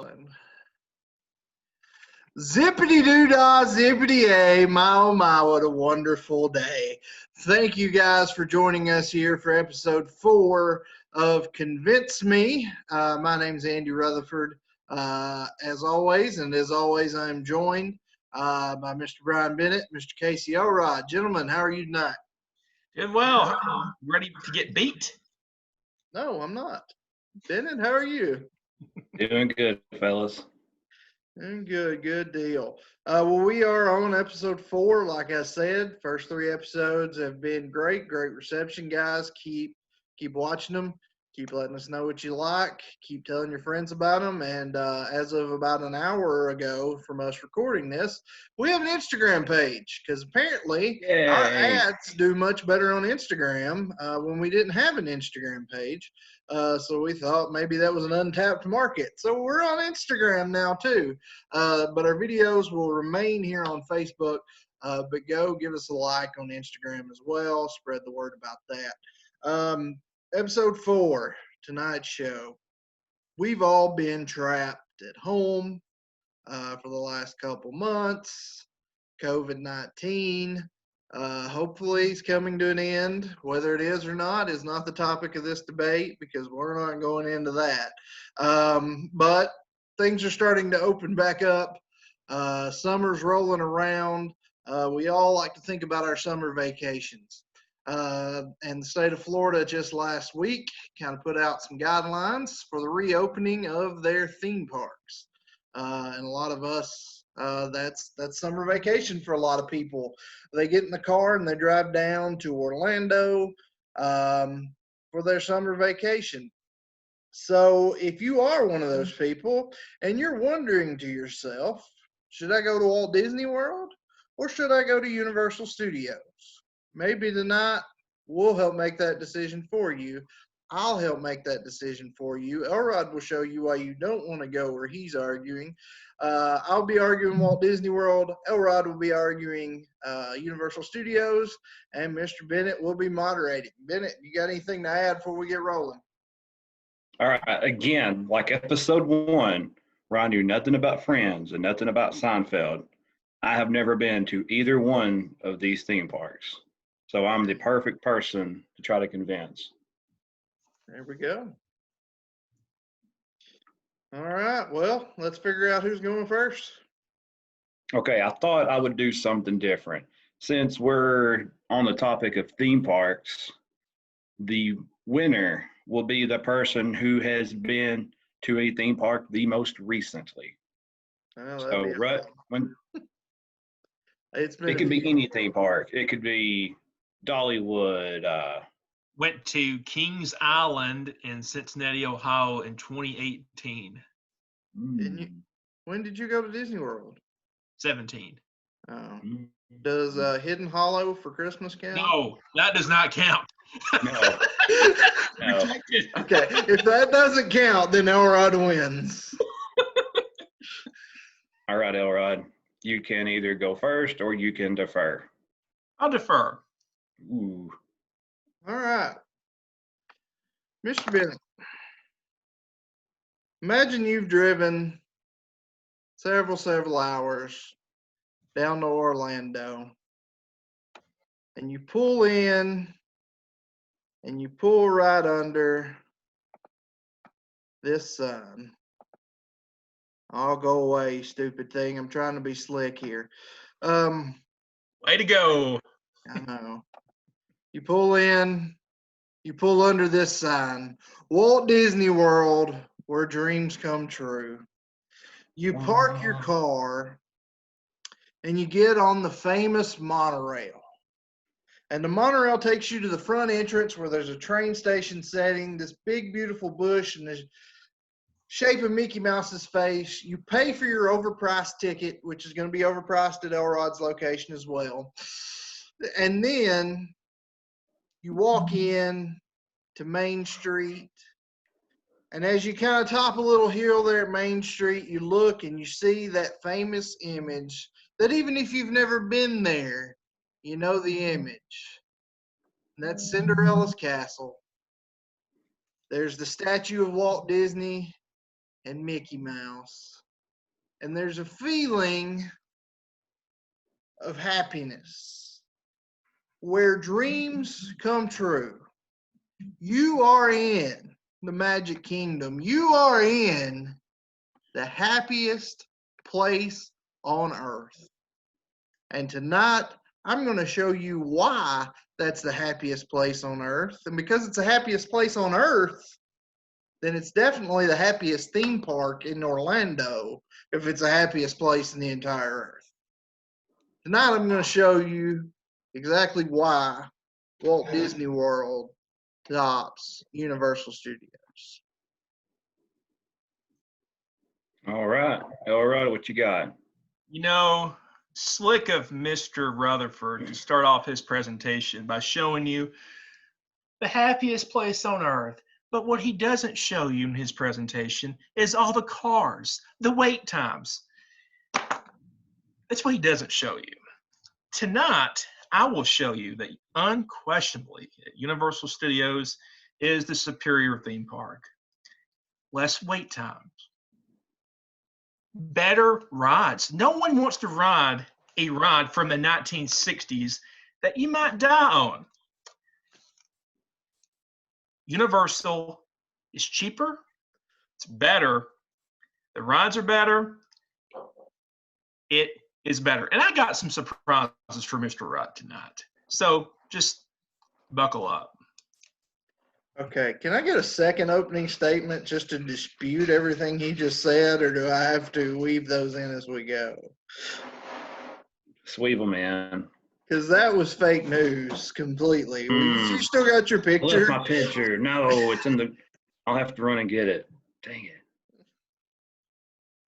One. Zippity doo dah, zippity a, my oh my, what a wonderful day. Thank you guys for joining us here for episode 4 of Convince Me. My name's Andy Rutherford, as always, and as always, I'm joined by Mr. Brian Bennett, Mr. Casey Elrod. Gentlemen, how are you tonight? Doing well. Ready to get beat? No, I'm not. Bennett, how are you? Doing good, fellas. Good, good deal. Well, we are on episode 4. Like I said, first 3 episodes have been great reception, guys. Keep watching them. Keep letting us know what you like. Keep telling your friends about them. And as of about an hour ago from us recording this, we have an Instagram page because apparently our ads do much better on Instagram when we didn't have an Instagram page. So we thought maybe that was an untapped market. So we're on Instagram now too. But our videos will remain here on Facebook. But go give us a like on Instagram as well. Spread the word about that. Episode 4, tonight's show. We've all been trapped at home for the last couple months. COVID-19. Hopefully it's coming to an end. Whether it is or not is not the topic of this debate because we're not going into that. But things are starting to open back up. Summer's rolling around. We all like to think about our summer vacations. And the state of Florida just last week kind of put out some guidelines for the reopening of their theme parks. And a lot of us, that's summer vacation for a lot of people. They get in the car and they drive down to Orlando for their summer vacation. So if you are one of those people and you're wondering to yourself, should I go to Walt Disney World or should I go to Universal Studios? Maybe tonight we'll help make that decision for you. I'll help make that decision for you. Elrod will show you why you don't want to go where he's arguing. I'll be arguing Walt Disney World. Elrod will be arguing Universal Studios. And Mr. Bennett will be moderating. Bennett, you got anything to add before we get rolling? All right. Again, like episode 1, where I knew nothing about Friends and nothing about Seinfeld, I have never been to either one of these theme parks. So I'm the perfect person to try to convince. There we go. All right. Well, let's figure out who's going first. Okay, I thought I would do something different. Since we're on the topic of theme parks, the winner will be the person who has been to a theme park the most recently. Oh, So, Rut, it could be any theme park. It could be Dollywood. Went to Kings Island in Cincinnati, Ohio in 2018. When did you go to Disney World? 17. Oh. Does Hidden Hollow for Christmas count? No, that does not count. No. No. Okay, if that doesn't count, then Elrod wins. All right, Elrod. You can either go first or you can defer. I'll defer. Ooh. All right. Mr. Bennett, imagine you've driven several hours down to Orlando and you pull in and you pull right under this sign. I'll go away, you stupid thing. I'm trying to be slick here. Way to go. I know. You pull in, you pull under this sign, Walt Disney World, where dreams come true. You park your car and you get on the famous monorail. And the monorail takes you to the front entrance where there's a train station setting, this big, beautiful bush and the shape of Mickey Mouse's face. You pay for your overpriced ticket, which is going to be overpriced at Elrod's location as well. And then you walk in to Main Street. And as you kind of top a little hill there at Main Street, you look and you see that famous image that even if you've never been there, you know the image. And that's Cinderella's castle. There's the statue of Walt Disney and Mickey Mouse. And there's a feeling of happiness where dreams come true. You are in the Magic Kingdom. You are in the happiest place on earth. And tonight, I'm going to show you why that's the happiest place on earth. And because it's the happiest place on earth, then it's definitely the happiest theme park in Orlando if it's the happiest place in the entire earth. Tonight, I'm going to show you exactly why Walt Disney World tops Universal Studios. All right. Elrod, what you got? You know, slick of Mr. Rutherford to start off his presentation by showing you the happiest place on earth. But what he doesn't show you in his presentation is all the cars, the wait times. That's what he doesn't show you. Tonight, I will show you that unquestionably Universal Studios is the superior theme park. Less wait times. Better rides. No one wants to ride a ride from the 1960s that you might die on. Universal is cheaper. It's better. The rides are better. It is better. And I got some surprises for Mr. Rut tonight. So just buckle up. Okay, can I get a second opening statement just to dispute everything he just said, or do I have to weave those in as we go? Sweevel, man. Because that was fake news completely. You still got your I picture? left my picture. No, it's in the. I'll have to run and get it. Dang it.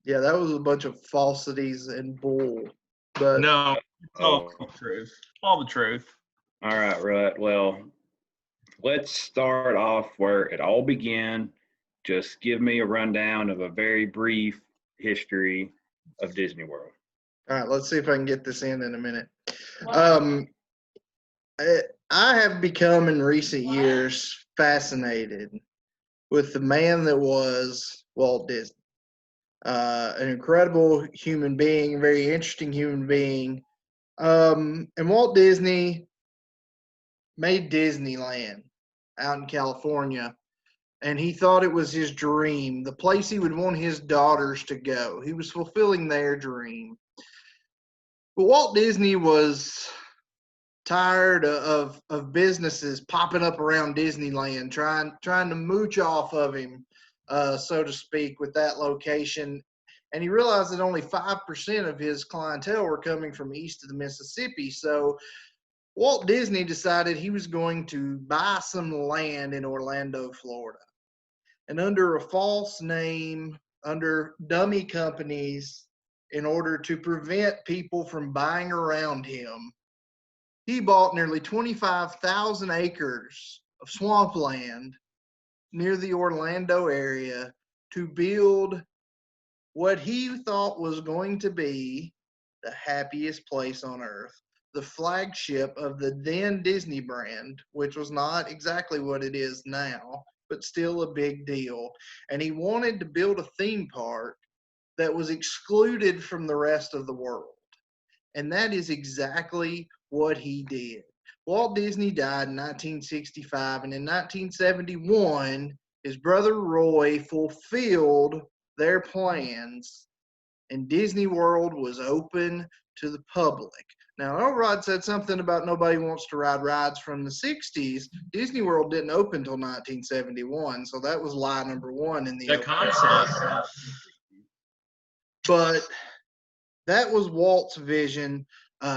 Yeah, that was a bunch of falsities and bull. But No, it's all the truth. All the truth. All right, Rut. Well, let's start off where it all began. Just give me a rundown of a very brief history of Disney World. all right, let's see if I can get this in a minute. I have become in recent years fascinated with the man that was Walt Disney. An incredible human being, very interesting human being. And Walt Disney made Disneyland out in California, and he thought it was his dream, the place he would want his daughters to go. He was fulfilling their dream. But Walt Disney was tired of businesses popping up around Disneyland, trying to mooch off of him, so to speak, with that location. And he realized that only 5% of his clientele were coming from east of the Mississippi. So Walt Disney decided he was going to buy some land in Orlando, Florida. And under a false name, under dummy companies, in order to prevent people from buying around him, he bought nearly 25,000 acres of swampland near the Orlando area to build what he thought was going to be the happiest place on earth, the flagship of the then Disney brand, which was not exactly what it is now, but still a big deal. And he wanted to build a theme park that was excluded from the rest of the world. And that is exactly what he did. Walt Disney died in 1965, and in 1971, his brother Roy fulfilled their plans, and Disney World was open to the public. Now, Elrod said something about nobody wants to ride rides from the 60s. Disney World didn't open until 1971, so that was lie number one in the concept. But that was Walt's vision.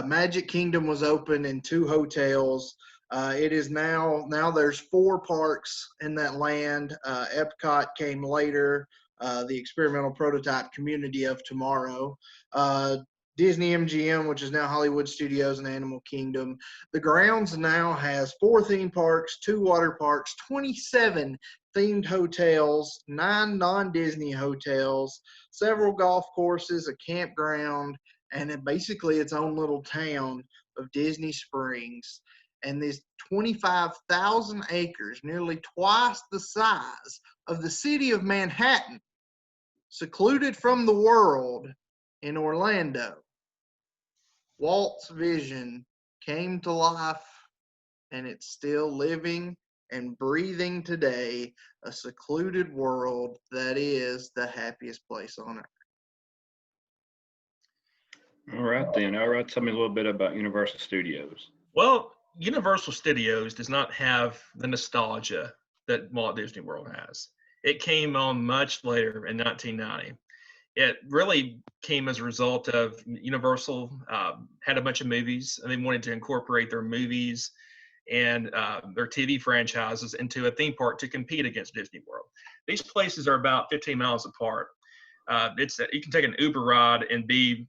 Magic Kingdom was open in 2 hotels. It is now there's 4 parks in that land. Epcot came later. The experimental prototype Community of Tomorrow. Disney MGM, which is now Hollywood Studios and Animal Kingdom. The grounds now has 4 theme parks, 2 water parks, 27 themed hotels, 9 non-Disney hotels, several golf courses, a campground, and basically its own little town of Disney Springs. And this 25,000 acres, nearly twice the size of the city of Manhattan, secluded from the world in Orlando. Walt's vision came to life, and it's still living and breathing today, a secluded world that is the happiest place on earth. All right, then. All right, tell me a little bit about Universal Studios. Well, Universal Studios does not have the nostalgia that Walt Disney World has. It came on much later in 1990. It really came as a result of Universal had a bunch of movies, and they wanted to incorporate their movies and their TV franchises into a theme park to compete against Disney World. These places are about 15 miles apart. You can take an Uber ride and be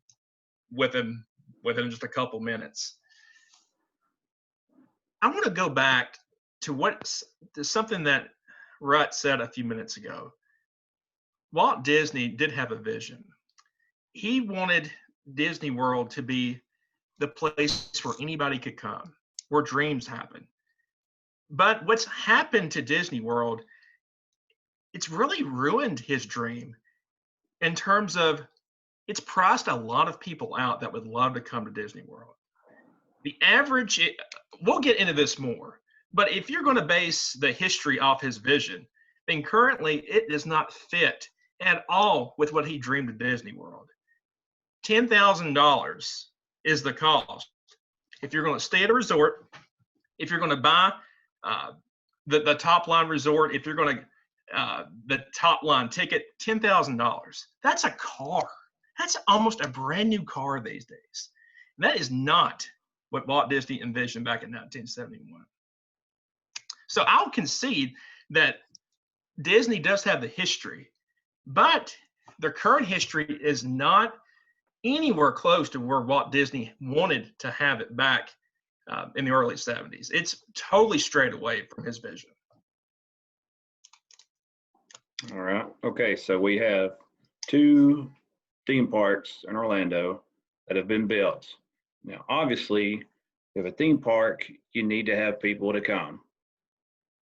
within just a couple minutes. I want to go back to something that Rut said a few minutes ago. Walt Disney did have a vision. He wanted Disney World to be the place where anybody could come, where dreams happen. But what's happened to Disney World, it's really ruined his dream in terms of it's priced a lot of people out that would love to come to Disney World. The average, we'll get into this more, but if you're going to base the history off his vision, then currently it does not fit at all with what he dreamed of Disney World. $10,000 is the cost. If you're going to stay at a resort, if you're going to buy the top line resort, if you're going to the top line ticket, $10,000. That's a car. That's almost a brand new car these days. And that is not what Walt Disney envisioned back in 1971. So I'll concede that Disney does have the history, but the current history is not anywhere close to where Walt Disney wanted to have it back in the early 70s. It's totally strayed away from his vision. All right. Okay, so we have 2 theme parks in Orlando that have been built. Now, obviously, if a theme park, you need to have people to come.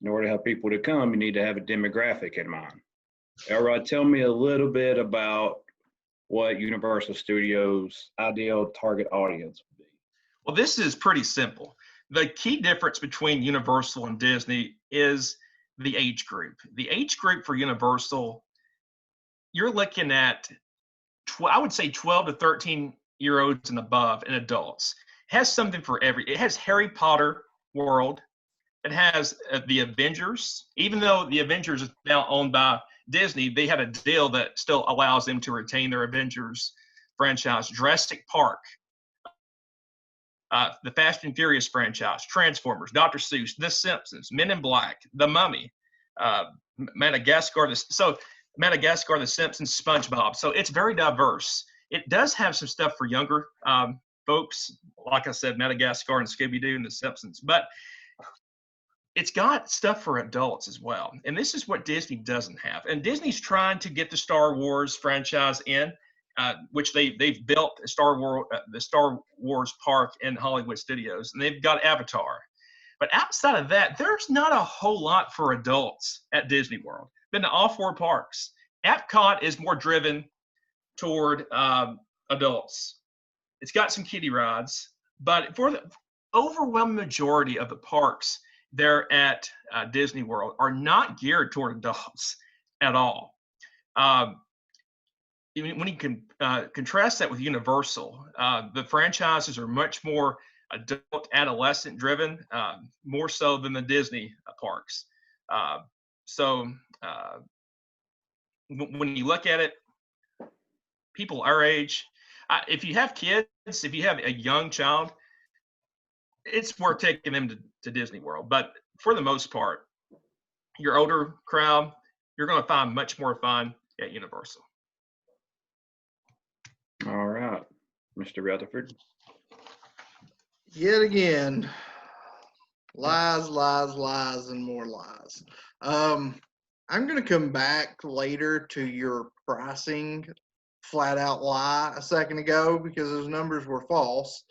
In order to have people to come, you need to have a demographic in mind. Elrod, tell me a little bit about what Universal Studios' ideal target audience would be. Well, this is pretty simple. The key difference between Universal and Disney is the age group. The age group for Universal, you're looking at, I would say 12 to 13-year-olds and above and adults. It has something for it has Harry Potter World. It has the Avengers. Even though the Avengers is now owned by Disney, they had a deal that still allows them to retain their Avengers franchise. Jurassic Park, the Fast and Furious franchise, Transformers, Dr. Seuss, The Simpsons, Men in Black, The Mummy, Madagascar, The Simpsons, SpongeBob. So it's very diverse. It does have some stuff for younger folks, like I said, Madagascar and Scooby-Doo and The Simpsons, but it's got stuff for adults as well. And this is what Disney doesn't have. And Disney's trying to get the Star Wars franchise in, which they've built the Star Wars park in Hollywood Studios, and they've got Avatar. But outside of that, there's not a whole lot for adults at Disney World. Been to all 4 parks. Epcot is more driven toward adults. It's got some kiddie rides, but for the overwhelming majority of the parks there at Disney World are not geared toward adults at all. When you can contrast that with Universal, the franchises are much more adult, adolescent driven, more so than the Disney parks. So when you look at it, people our age, if you have kids, if you have a young child, it's worth taking them to Disney World. But for the most part, your older crowd, you're going to find much more fun at Universal. All right, Mr. Rutherford. Yet again, lies, and more lies. I'm going to come back later to your pricing flat out lie a second ago because those numbers were false.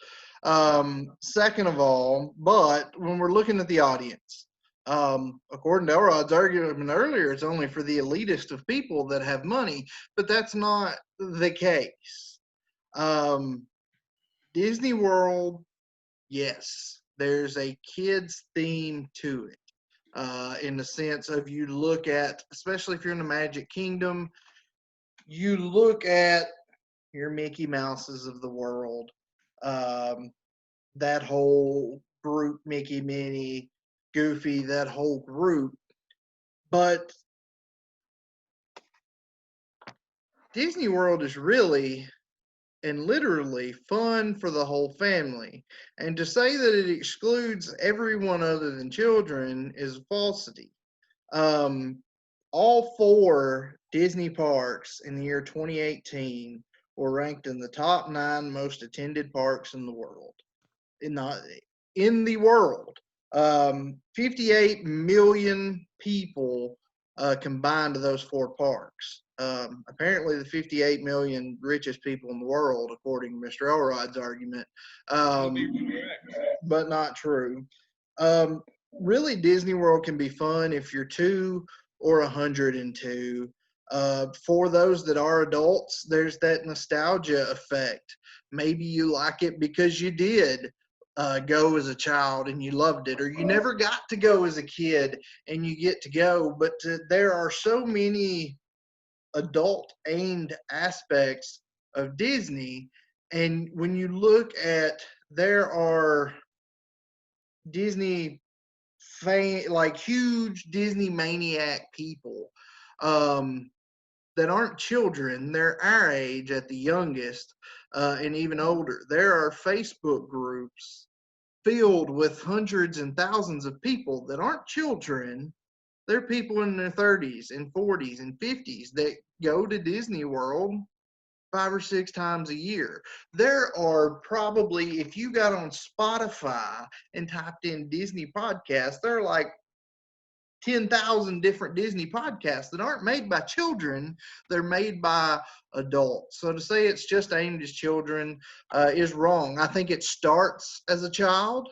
Second of all, but when we're looking at the audience, According to Elrod's argument earlier, it's only for the elitist of people that have money, but that's not the case. Disney World, yes, there's a kids theme to it. In the sense of you look at, especially if you're in the Magic Kingdom, you look at your Mickey Mouses of the world, that whole group, Mickey, Minnie, Goofy, that whole group. But Disney World is really and literally fun for the whole family. And to say that it excludes everyone other than children is a falsity. All 4 Disney parks in the year 2018 were ranked in the top 9 most attended parks in the world. In the world, 58 million people combined to those 4 parks. Apparently, the 58 million richest people in the world, according to Mr. Elrod's argument, but not true. Really, Disney World can be fun if you're 2 or 102. For those that are adults, there's that nostalgia effect. Maybe you like it because you did go as a child and you loved it, or you never got to go as a kid and you get to go. But there are so many adult aimed aspects of Disney. And when you look at, there are Disney like huge Disney maniac people that aren't children. They're our age at the youngest, and even older. There are Facebook groups filled with hundreds and thousands of people that aren't children. They're people in their 30s and 40s and 50s that go to Disney World 5 or 6 times a year. There are probably, if you got on Spotify and typed in Disney podcasts, there are like 10,000 different Disney podcasts that aren't made by children. They're made by adults. So to say it's just aimed at children is wrong. I think it starts as a child.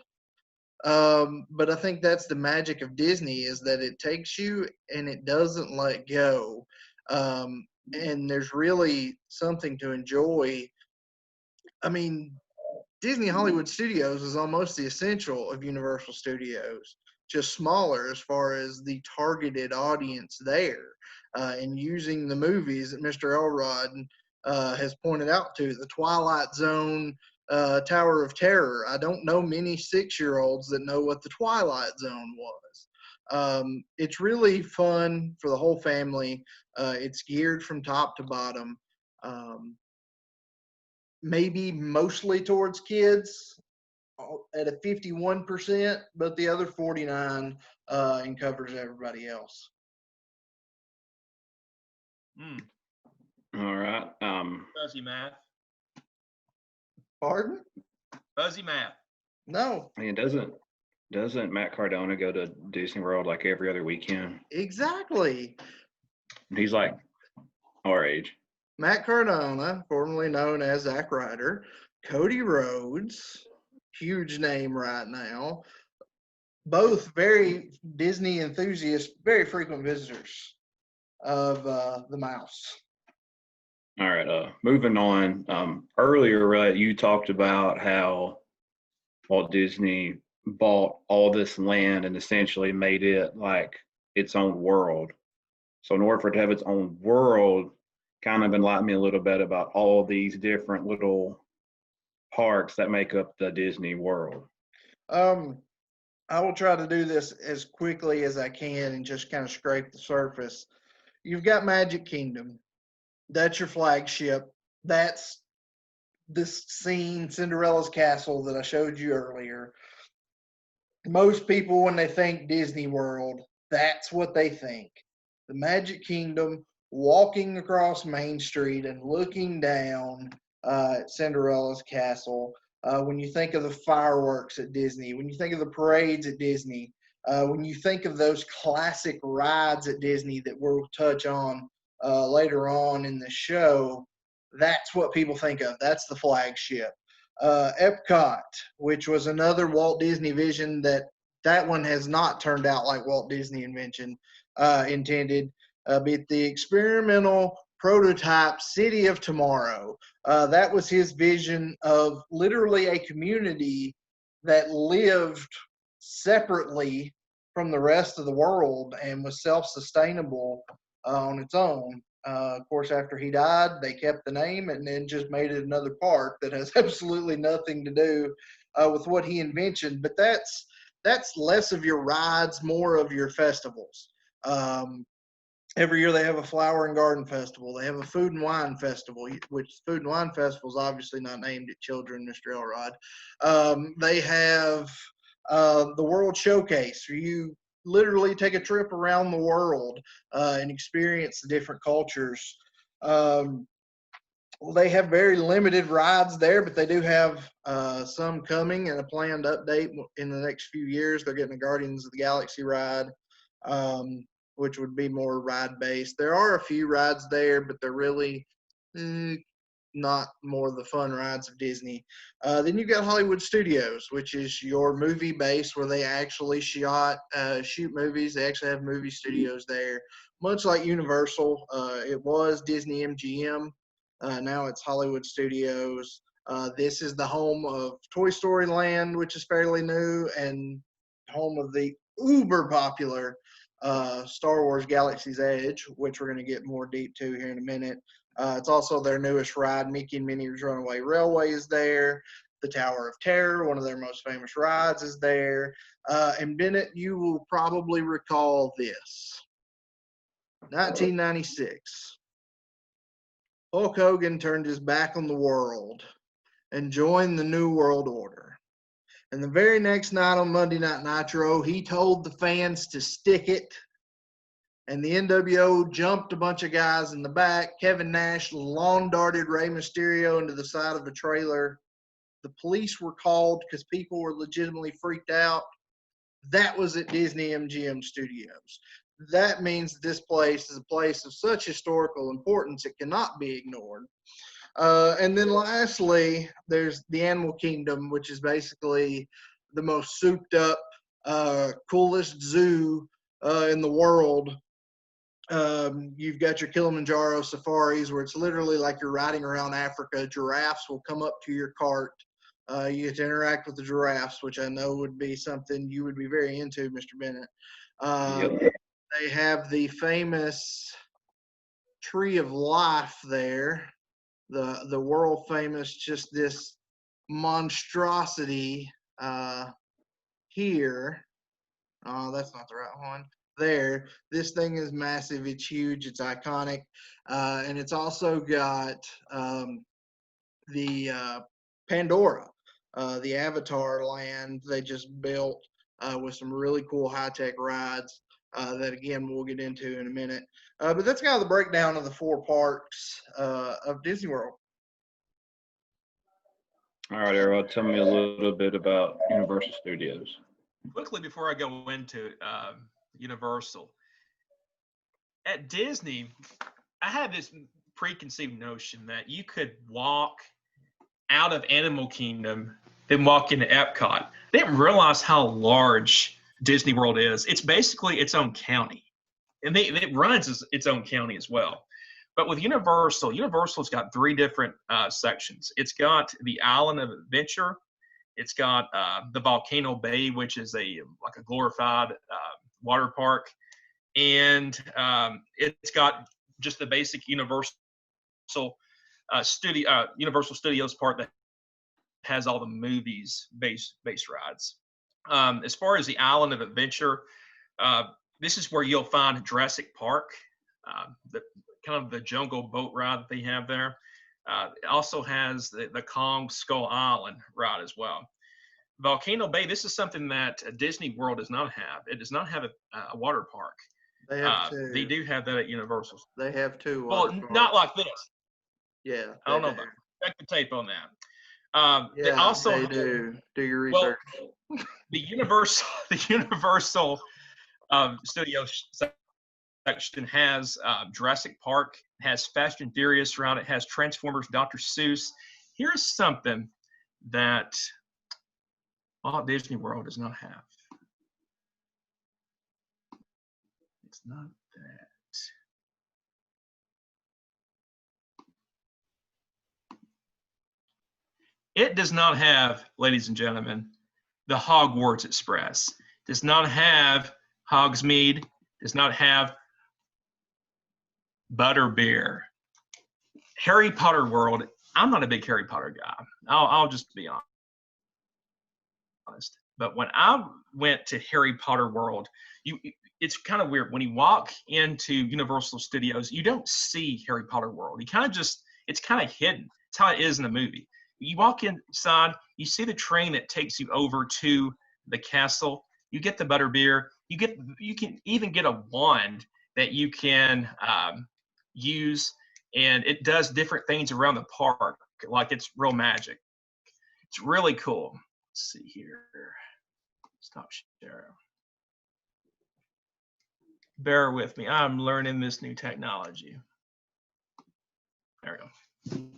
But I think that's the magic of Disney, is that it takes you and it doesn't let go. And there's really something to enjoy. I mean, Disney Hollywood Studios is almost the essential of Universal Studios, just smaller as far as the targeted audience there, and using the movies that Mr. Elrod has pointed out to, the Twilight Zone, Tower of Terror. I don't know many 6-year-olds that know what the Twilight Zone was. It's really fun for the whole family. It's geared from top to bottom. Maybe mostly towards kids at a 51%, but the other 49 and covers everybody else. All right. Fuzzy math. Pardon? Fuzzy math. No. And doesn't Matt Cardona go to Disney World like every other weekend? Exactly. He's like our age. Matt Cardona, formerly known as Zack Ryder, Cody Rhodes, huge name right now, both very Disney enthusiasts, very frequent visitors of the Mouse. All right. Moving on. Earlier, you talked about how Walt Disney bought all this land and essentially made it like its own world. So in order for it to have its own world, kind of enlighten me a little bit about all these different little parks that make up the Disney world. I will try to do this as quickly as I can and just kind of scrape the surface. You've got Magic Kingdom. That's your flagship. That's this scene, Cinderella's Castle, that I showed you earlier. Most people, when they think Disney World, that's what they think. The Magic Kingdom, walking across Main Street and looking down at Cinderella's Castle. When you think of the fireworks at Disney, when you think of the parades at Disney, when you think of those classic rides at Disney that we'll touch on later on in the show, that's what people think of. That's the flagship. Epcot, which was another Walt Disney vision that that one has not turned out like Walt Disney intended. But the experimental prototype City of Tomorrow, that was his vision of literally a community that lived separately from the rest of the world and was self-sustainable on its own. Of course, after he died, they kept the name and then just made it another park that has absolutely nothing to do with what he invented. But that's less of your rides, more of your festivals. Every year they have a flower and garden festival. They have a food and wine festival, which food and wine festival is obviously not named at children, Mr. Elrod. They have the World Showcase, where you literally take a trip around the world and experience the different cultures. Well, they have very limited rides there, but they do have some coming and a planned update in the next few years. They're getting a Guardians of the Galaxy ride, which would be more ride based. There are a few rides there, but they're really not more of the fun rides of Disney. Then you've got Hollywood Studios, which is your movie base where they actually shoot movies. They actually have movie studios there, much like Universal. It was Disney MGM. Now it's Hollywood Studios. This is the home of Toy Story Land, which is fairly new, and home of the uber popular Star Wars Galaxy's Edge, which we're going to get more deep to here in a minute. It's also their newest ride, Mickey and Minnie's Runaway Railway is there. The Tower of Terror, one of their most famous rides, is there. And Bennett, you will probably recall this. 1996. Hulk Hogan turned his back on the world and joined the New World Order. And the very next night on Monday Night Nitro, he told the fans to stick it. And the NWO jumped a bunch of guys in the back. Kevin Nash lawn darted Rey Mysterio into the side of a trailer. The police were called because people were legitimately freaked out. That was at Disney MGM Studios. That means that this place is a place of such historical importance it cannot be ignored. And then lastly, there's the Animal Kingdom, which is basically the most souped up, coolest zoo in the world. You've got your Kilimanjaro safaris where it's literally like you're riding around Africa. Giraffes will come up to your cart. You get to interact with the giraffes, which I know would be something you would be very into, Mr. Bennett. Yep. They have the famous Tree of Life there, the world famous, just this monstrosity here. Oh, that's not the right one. There, this thing is massive. It's huge. It's iconic, and it's also got the Pandora, the Avatar land they just built with some really cool high-tech rides that, again, we'll get into in a minute. But that's kind of the breakdown of the 4 parks of Disney World. All right, Errol, tell me a little bit about Universal Studios. Quickly before I go into Universal, at Disney, I had this preconceived notion that you could walk out of Animal Kingdom, then walk into Epcot. I didn't realize how large Disney World is. It's basically its own county, and it runs as its own county as well. But with Universal's got 3 different sections. It's got the Island of Adventure. It's got the Volcano Bay, which is like a glorified water park, and it's got just the basic Universal Studios part that has all the movies based rides. As far as the Island of Adventure, this is where you'll find Jurassic Park, the kind of the jungle boat ride that they have there. It also has the Kong Skull Island ride as well. Volcano Bay, this is something that Disney World does not have. It does not have a water park. They have 2. They do have that at Universal. They have 2 Well, water parks. not like this. Yeah. I don't know about that. Check the tape on that. Yeah, they also they do. Do your research. Well, the Universal Studio section has Jurassic Park, has Fast and Furious around it, has Transformers, Dr. Seuss. Here's something that Walt Disney World does not have. not that. It does not have, ladies and gentlemen, the Hogwarts Express. Does not have Hogsmeade. Does not have Butterbeer. Harry Potter World. I'm not a big Harry Potter guy. I'll just be honest. But when I went to Harry Potter World, it's kind of weird. When you walk into Universal Studios, you don't see Harry Potter World. You kind of just, it's kind of hidden. It's how it is in the movie. You walk inside, you see the train that takes you over to the castle. You get the butterbeer. You can even get a wand that you can use, and it does different things around the park, like it's real magic. It's really cool. Let's see here. Stop sharing. Bear with me. I'm learning this new technology. There we go.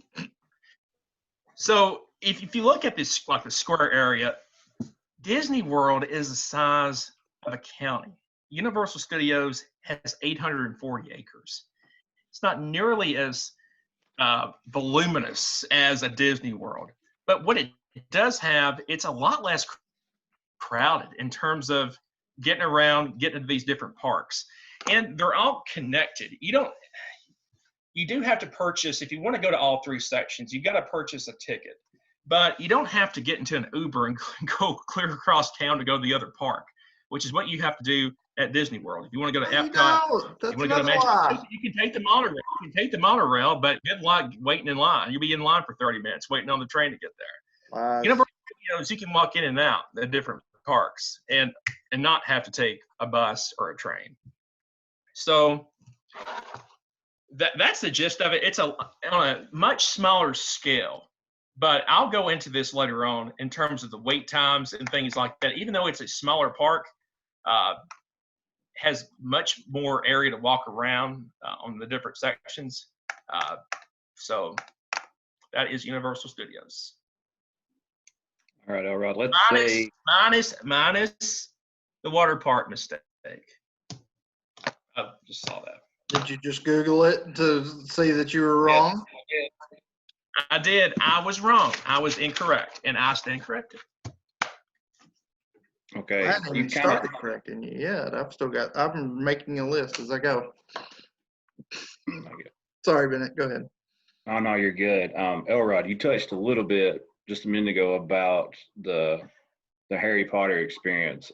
So if you look at this, like the square area, Disney World is the size of a county. Universal Studios has 840 acres. It's not nearly as voluminous as a Disney World, but what it does have, it's a lot less crowded in terms of getting around, getting into these different parks, and they're all connected. You do have to purchase, if you want to go to all three sections, you've got to purchase a ticket, but you don't have to get into an Uber and go clear across town to go to the other park, which is what you have to do at Disney World. If you want to go to Epcot, you want to go to Magic, you can take the monorail. You can take the monorail, but good luck waiting in line. You'll be in line for 30 minutes waiting on the train to get there. Wow. Universal Studios, you can walk in and out at different parks and not have to take a bus or a train. So that's the gist of it. It's on a much smaller scale, but I'll go into this later on in terms of the wait times and things like that. Even though it's a smaller park, has much more area to walk around on the different sections. So that is Universal Studios. All right, Elrod, minus the water park mistake. I just saw that. Did you just Google it to see that you were wrong? Yes, I did. I was wrong. I was incorrect, and I stand corrected. Okay. I haven't even started correcting you yet. I'm making a list as I go. Sorry, Bennett. Go ahead. Oh, no, you're good. Elrod, you touched a little bit just a minute ago about the Harry Potter experience.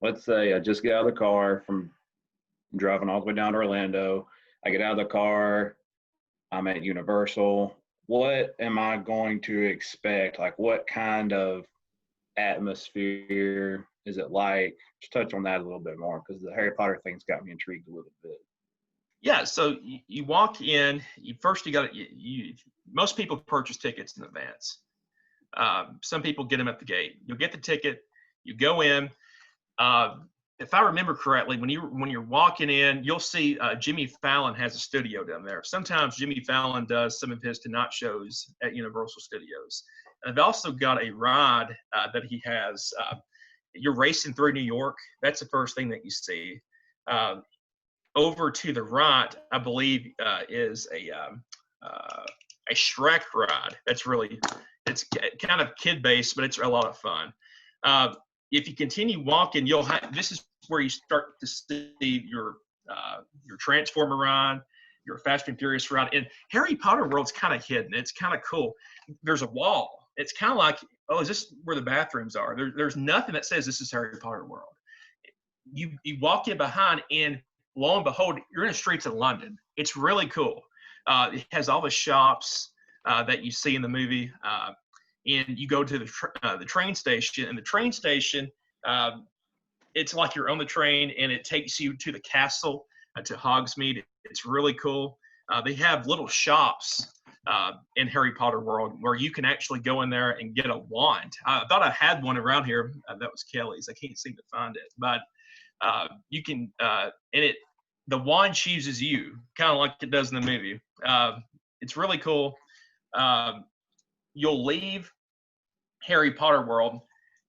Let's say I just get out of the car from driving all the way down to Orlando. I get out of the car. I'm at Universal. What am I going to expect? Like, what kind of atmosphere is it like? Just touch on that a little bit more, because the Harry Potter thing's got me intrigued a little bit. Yeah, so you walk in. Most people purchase tickets in advance. Some people get them at the gate. You'll get the ticket. You go in. If I remember correctly, when you're walking in, you'll see Jimmy Fallon has a studio down there. Sometimes Jimmy Fallon does some of his Tonight shows at Universal Studios. And they've also got a ride that he has. You're racing through New York. That's the first thing that you see. Over to the right, I believe, is a Shrek ride. It's kind of kid-based, but it's a lot of fun. If you continue walking, this is where you start to see your Transformer ride, your Fast and Furious ride. And Harry Potter World's kind of hidden. It's kind of cool. There's a wall. It's kind of like, oh, is this where the bathrooms are? There's nothing that says this is Harry Potter World. You walk in behind, and lo and behold, you're in the streets of London. It's really cool. It has all the shops that you see in the movie. And you go to the train station, and the train station, it's like you're on the train, and it takes you to the castle, to Hogsmeade. It's really cool. They have little shops in Harry Potter World where you can actually go in there and get a wand. I thought I had one around here. That was Kelly's. I can't seem to find it, but you can, the wand chooses you, kind of like it does in the movie. It's really cool. You'll leave Harry Potter World,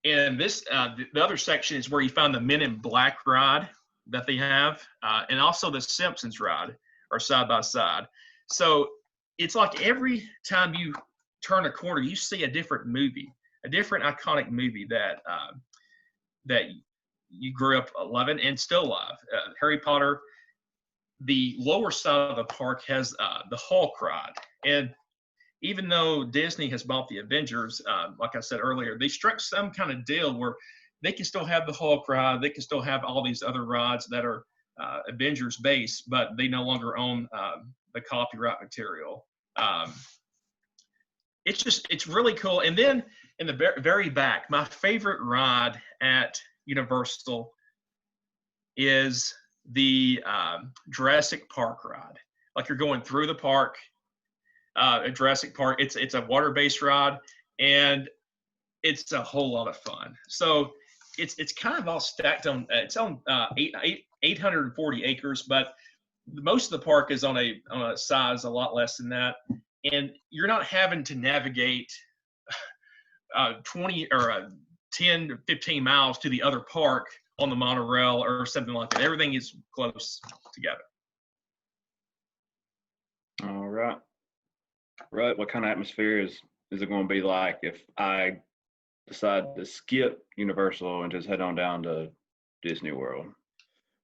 and this the other section is where you find the Men in Black ride. that they have, and also the Simpsons ride are side by side. So it's like every time you turn a corner, you see a different movie, a different iconic movie that you grew up loving and still love. Harry Potter. The lower side of the park has the Hulk ride, and even though Disney has bought the Avengers, like I said earlier, they struck some kind of deal where they can still have the Hulk ride, they can still have all these other rides that are Avengers based, but they no longer own the copyright material. Um, it's really cool. And then in the very back, my favorite ride at Universal is the Jurassic Park ride. Like you're going through the park, at Jurassic Park. It's a water-based ride, and it's a whole lot of fun. So it's kind of all stacked on. It's on 840 acres, but most of the park is on a size a lot less than that, and you're not having to navigate 20 or 10 to 15 miles to the other park on the monorail or something like that. Everything is close together. All right. Right. What kind of atmosphere is it going to be like if I decide to skip Universal and just head on down to Disney World?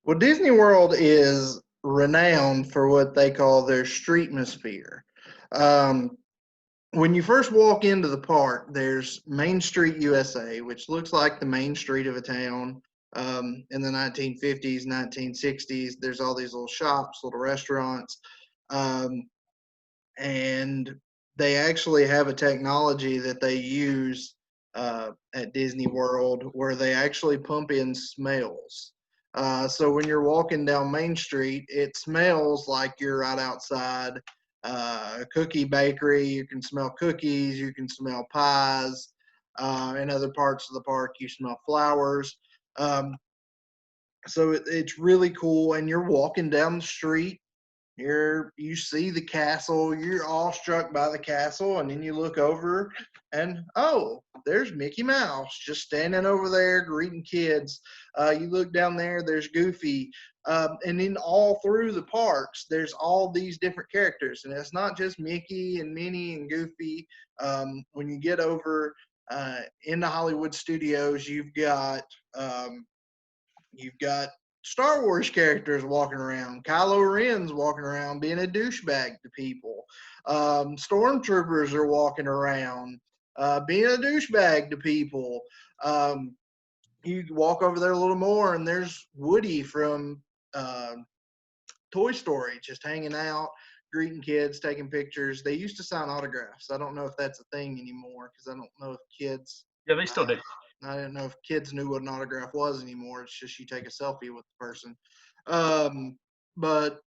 Well, Disney World is renowned for what they call their streetmosphere. When you first walk into the park, there's Main Street USA, which looks like the main street of a town. In the 1950s, 1960s, there's all these little shops, little restaurants. And they actually have a technology that they use at Disney World where they actually pump in smells. So when you're walking down Main Street, it smells like you're right outside a cookie bakery. You can smell cookies, you can smell pies. In other parts of the park, you smell flowers. So it's really cool, and you're walking down the street. You see the castle, you're awestruck by the castle, and then you look over and oh, there's Mickey Mouse just standing over there greeting kids. You look down there, there's Goofy. And then all through the parks, there's all these different characters, and it's not just Mickey and Minnie and Goofy. When you get over into Hollywood Studios, you've got Star Wars characters walking around. Kylo Ren's walking around being a douchebag to people. Stormtroopers are walking around being a douchebag to people. You walk over there a little more, and there's Woody from Toy Story just hanging out, greeting kids, taking pictures. They used to sign autographs. I don't know if that's a thing anymore because I don't know if kids. Yeah, they still do. I didn't know if kids knew what an autograph was anymore. It's just you take a selfie with the person. But,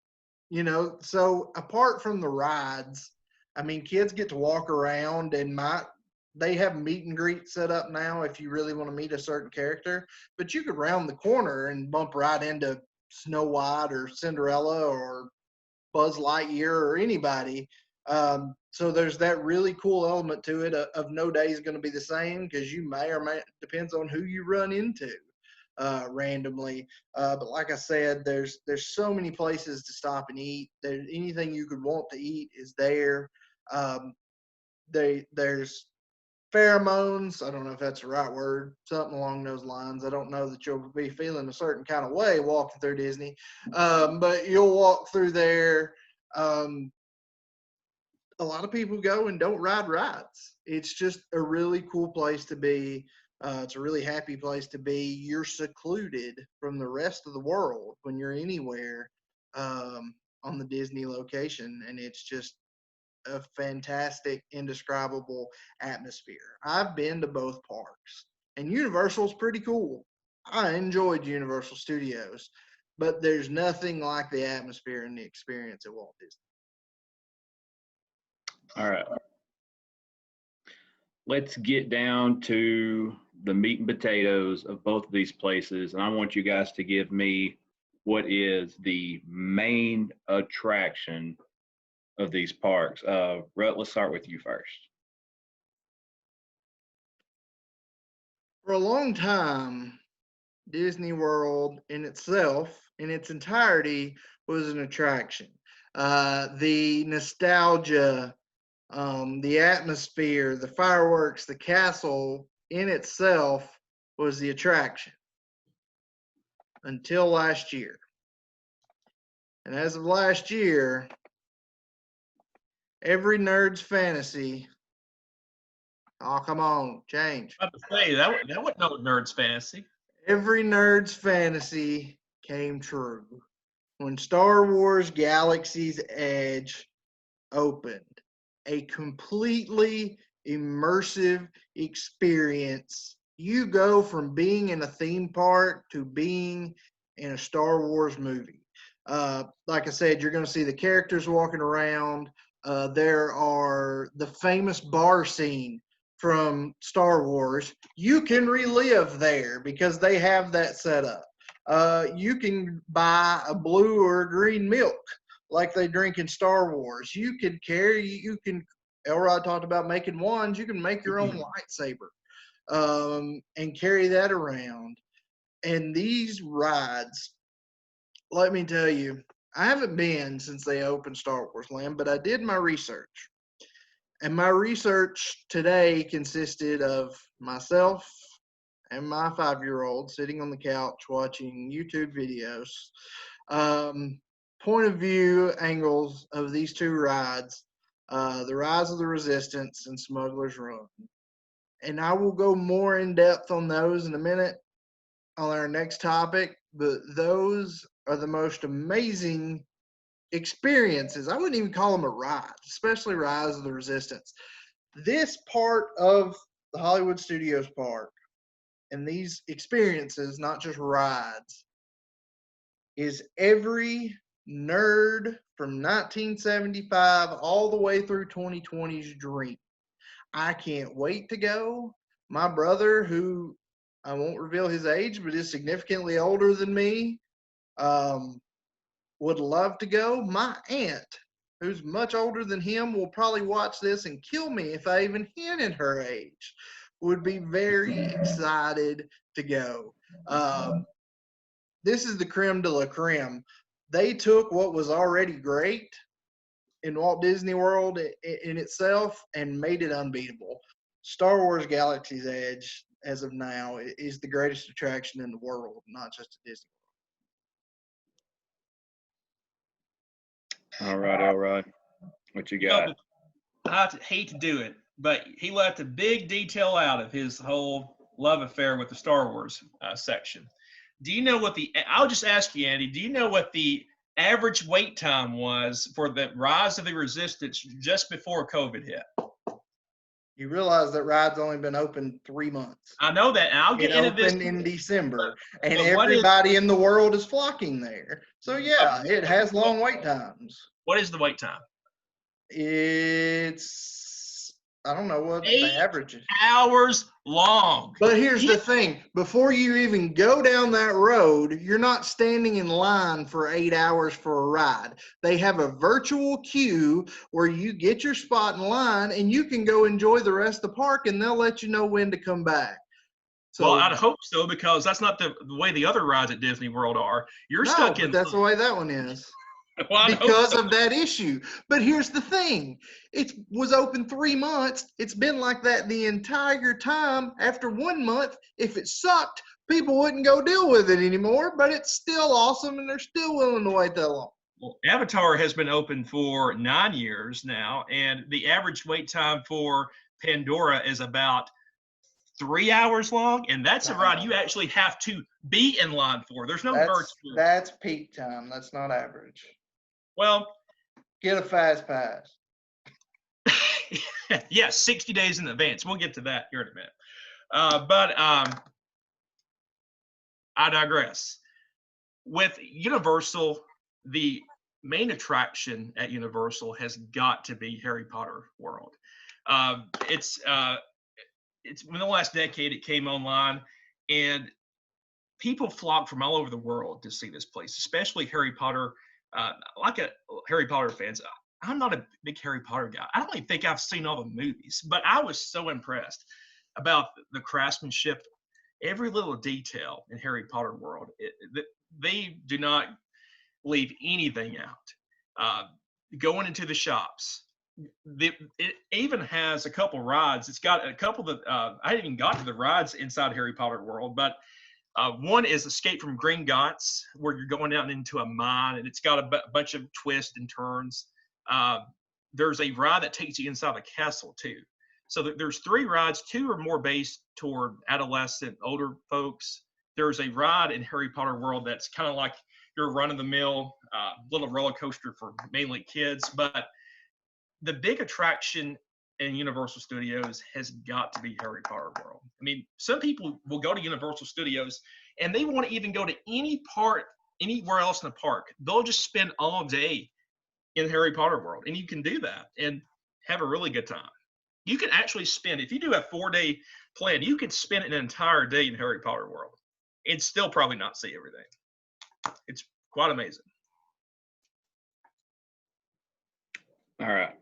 so apart from the rides, I mean, kids get to walk around and they have meet and greet set up now if you really want to meet a certain character. But you could round the corner and bump right into Snow White or Cinderella or Buzz Lightyear or anybody. So there's that really cool element to it of no day is going to be the same because you may or may, depends on who you run into randomly. But like I said, there's so many places to stop and eat. Anything you could want to eat is there. There's pheromones. I don't know if that's the right word, something along those lines. I don't know that you'll be feeling a certain kind of way walking through Disney, but you'll walk through there. A lot of people go and don't ride rides. It's just a really cool place to be. It's a really happy place to be. You're secluded from the rest of the world when you're anywhere on the Disney location, and it's just a fantastic, indescribable atmosphere. I've been to both parks, and Universal's pretty cool. I enjoyed Universal Studios, but there's nothing like the atmosphere and the experience at Walt Disney. All right. Let's get down to the meat and potatoes of both of these places. And I want you guys to give me what is the main attraction of these parks. Rut, let's start with you first. For a long time, Disney World in itself, in its entirety, was an attraction. The nostalgia, the atmosphere, the fireworks, the castle in itself was the attraction until last year. And as of last year, every nerd's fantasy. Oh, come on, change. I have to say that wasn't no nerd's fantasy. Every nerd's fantasy came true when Star Wars Galaxy's Edge opened. A completely immersive experience. You go from being in a theme park to being in a Star Wars movie. Like I said, you're going to see the characters walking around. There are the famous bar scene from Star Wars. You can relive there because they have that set up. You can buy a blue or a green milk like they drink in Star Wars. You can, Elrod talked about making wands. You can make your own lightsaber and carry that around. And these rides, let me tell you, I haven't been since they opened Star Wars Land, but I did my research. And my research today consisted of myself and my 5-year-old sitting on the couch watching YouTube videos. Point of view angles of these two rides, the Rise of the Resistance and Smuggler's Run. And I will go more in depth on those in a minute on our next topic, but those are the most amazing experiences. I wouldn't even call them a ride, especially Rise of the Resistance. This part of the Hollywood Studios Park and these experiences, not just rides, is every nerd from 1975 all the way through 2020's dream. I can't wait to go. My brother, who I won't reveal his age, but is significantly older than me, would love to go. My aunt, who's much older than him, will probably watch this and kill me if I even hinted her age. Would be very excited to go. This is the creme de la creme. They took what was already great in Walt Disney World in itself and made it unbeatable. Star Wars Galaxy's Edge, as of now, is the greatest attraction in the world, not just a Disney All right, Elrod, what you got? I hate to do it, but he left a big detail out of his whole love affair with the Star Wars section. Do you know what I'll just ask you, Andy, do you know what the average wait time was for the Rise of the Resistance just before COVID hit? You realize that ride's only been open 3 months. I know that, and I'll get into this. It opened in December, and but everybody in the world is flocking there. So yeah, it has long wait times. What is the wait time? It's, I don't know what the average is. 8 hours long. But here's the thing. Before you even go down that road, you're not standing in line for 8 hours for a ride. They have a virtual queue where you get your spot in line and you can go enjoy the rest of the park, and they'll let you know when to come back. So, well, I'd hope so, because that's not the way the other rides at Disney World are. You're stuck in. That's the way that one is. Well, because of that issue. But here's the thing. It was open 3 months. It's been like that the entire time. After 1 month, if it sucked, people wouldn't go deal with it anymore, but it's still awesome and they're still willing to wait that long. Well, Avatar has been open for 9 years now, and the average wait time for Pandora is about 3 hours long, and that's a ride you actually have to be in line for. There's no virtual. That's peak time. That's not average. Well, get a fast pass. Yeah, 60 days in advance. We'll get to that here in a minute. But I digress. With Universal, the main attraction at Universal has got to be Harry Potter World. It's in the last decade it came online, and people flock from all over the world to see this place, especially Harry Potter. Harry Potter fans. I'm not a big Harry Potter guy. I don't even think I've seen all the movies, but I was so impressed about the craftsmanship every little detail in Harry Potter world. They do not leave anything out. Going into the shops, it even has a couple rides. It's got a couple that I haven't even got to the rides inside Harry Potter world, but one is Escape from Gringotts, where you're going out into a mine, and it's got a bunch of twists and turns. There's a ride that takes you inside the castle too. So there's 3 rides. 2 are more based toward adolescent, older folks. There's a ride in Harry Potter world that's kind of like your run-of-the-mill little roller coaster for mainly kids. But the big attraction in Universal Studios has got to be Harry Potter world. I mean, some people will go to Universal Studios and they want to even go to any part, anywhere else in the park. They'll just spend all day in Harry Potter world, and you can do that and have a really good time. You can actually spend, if you do a 4-day plan, you could spend an entire day in Harry Potter world and still probably not see everything. It's quite amazing. All right,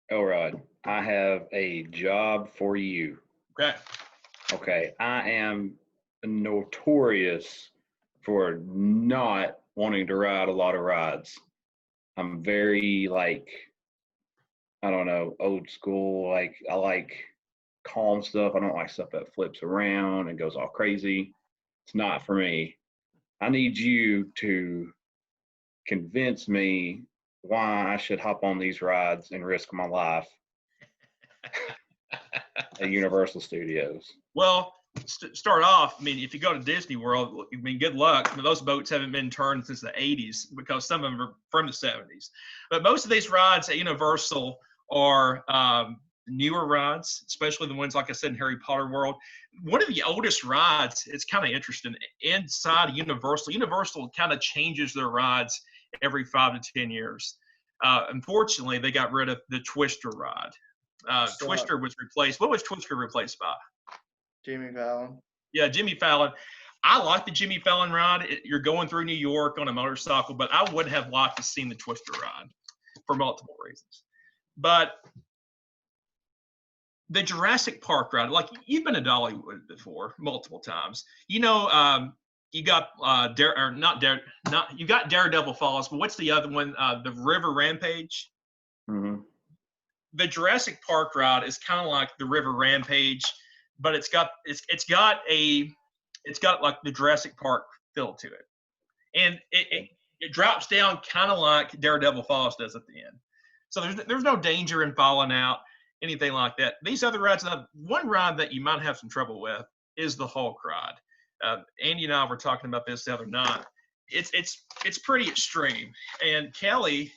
Elrod, I have a job for you. Okay. Okay, I am notorious for not wanting to ride a lot of rides. I'm very, like, I don't know, old school. Like, I like calm stuff. I don't like stuff that flips around and goes all crazy. It's not for me. I need you to convince me why I should hop on these rides and risk my life at Universal Studios. Well, start off, I mean, if you go to Disney World, I mean, good luck. I mean, those boats haven't been turned since the 80s because some of them are from the 70s. But most of these rides at Universal are newer rides, especially the ones, like I said, in Harry Potter world. One of the oldest rides, it's kind of interesting, inside Universal. Universal kind of changes their rides every 5 to 10 years. Unfortunately, they got rid of the Twister ride. Twister was replaced. What was Twister replaced by? Jimmy Fallon. Yeah, Jimmy Fallon. I like the Jimmy Fallon ride. You're going through New York on a motorcycle, but I would have liked to seen the Twister ride for multiple reasons. But the Jurassic Park ride, like, you've been to Dollywood before multiple times. You know, you got you got Daredevil Falls, but what's the other one? The River Rampage. Mm-hmm. The Jurassic Park ride is kind of like the River Rampage, but it's got like the Jurassic Park feel to it, and it drops down kind of like Daredevil Falls does at the end. So there's no danger in falling out, anything like that. These other rides, one ride that you might have some trouble with is the Hulk ride. Andy and I were talking about this the other night. It's pretty extreme, and Kelly,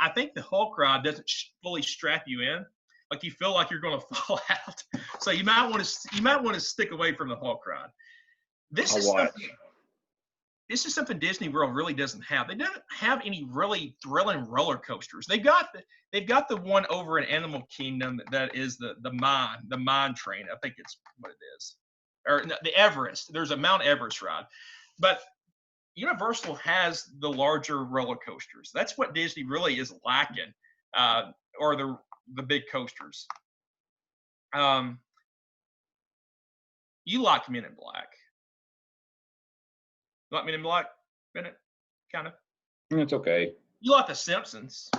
I think the Hulk ride doesn't fully strap you in. Like, you feel like you're going to fall out. So you might want to stick away from the Hulk ride. This is something Disney World really doesn't have. They don't have any really thrilling roller coasters. They've got the one over in Animal Kingdom that is the mine train. I think it's what it is, or the Everest. There's a Mount Everest ride, but Universal has the larger roller coasters. That's what Disney really is lacking, or the big coasters. You like Men in Black. You like Men in Black, Bennett? Kind of. It's okay. You like The Simpsons.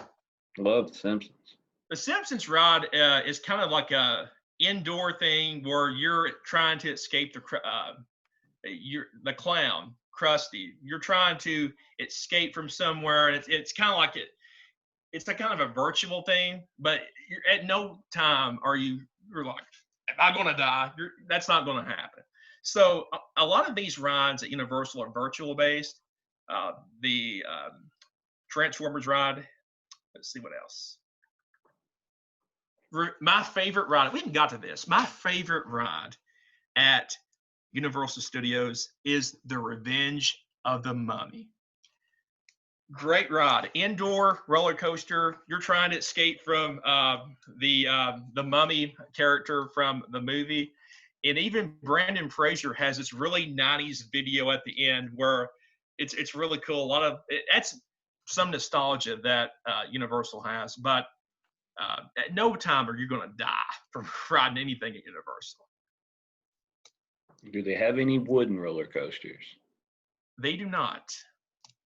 Love The Simpsons. The Simpsons ride is kind of like a indoor thing where you're trying to escape the clown, Krusty. You're trying to escape from somewhere, and it's kind of like it's a kind of a virtual thing, but at no time you're like, am I going to die? That's not going to happen. So a lot of these rides at Universal are virtual based. The Transformers ride. Let's see what else. My favorite ride, we haven't got to this. My favorite ride at Universal Studios is The Revenge of the Mummy. Great ride, indoor roller coaster. You're trying to escape from the mummy character from the movie, and even Brandon Fraser has this really 90s video at the end where it's really cool. That's some nostalgia that Universal has, but at no time are you going to die from riding anything at Universal. Do they have any wooden roller coasters? They do not.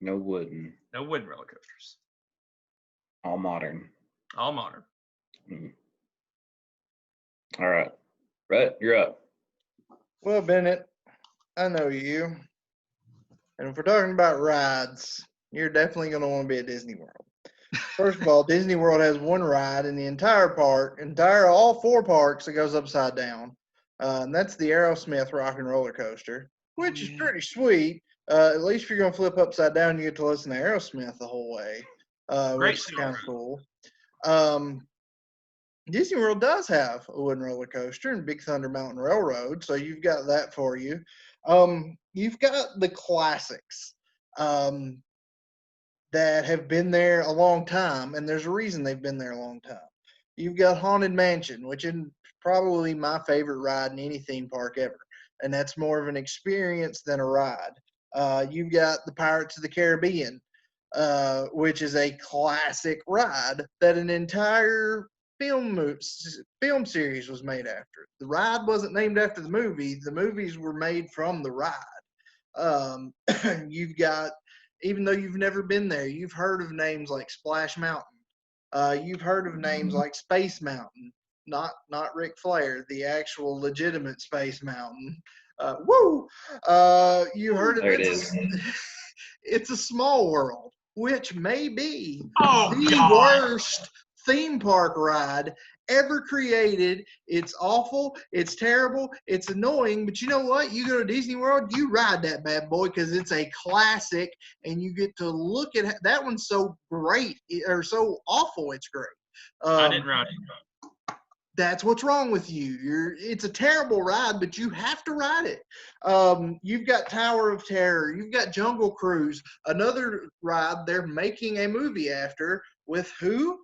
No wooden. No wooden roller coasters. All modern. All modern. All right. Rhett, you're up. Well, Bennett, I know you. And if we're talking about rides, you're definitely going to want to be at Disney World. First of all, Disney World has one ride in the entire park, all 4 parks that goes upside down. And that's the Aerosmith Rock and Roller Coaster, which is pretty sweet. At least if you're going to flip upside down, you get to listen to Aerosmith the whole way, which is kind of cool. Disney World does have a wooden roller coaster and Big Thunder Mountain Railroad, so you've got that for you. You've got the classics that have been there a long time, and there's a reason they've been there a long time. You've got Haunted Mansion, which is probably my favorite ride in any theme park ever, and that's more of an experience than a ride. You've got the Pirates of the Caribbean, which is a classic ride that an entire film series was made after. The ride wasn't named after the movie. The movies were made from the ride. You've got, even though you've never been there, you've heard of names like Splash Mountain. You've heard of names like Space Mountain, not Ric Flair, the actual legitimate Space Mountain. Woo! You heard of There it. it is. It's a Small World, which may be Oh, the God. worst theme park ride ever created. It's awful. It's terrible. It's annoying. But you know what? You go to Disney World, you ride that bad boy because it's a classic, and you get to look at that one's so great or so awful. It's great. I didn't ride it. That's what's wrong with you. It's a terrible ride, but you have to ride it. You've got Tower of Terror. You've got Jungle Cruise, another ride they're making a movie after with who?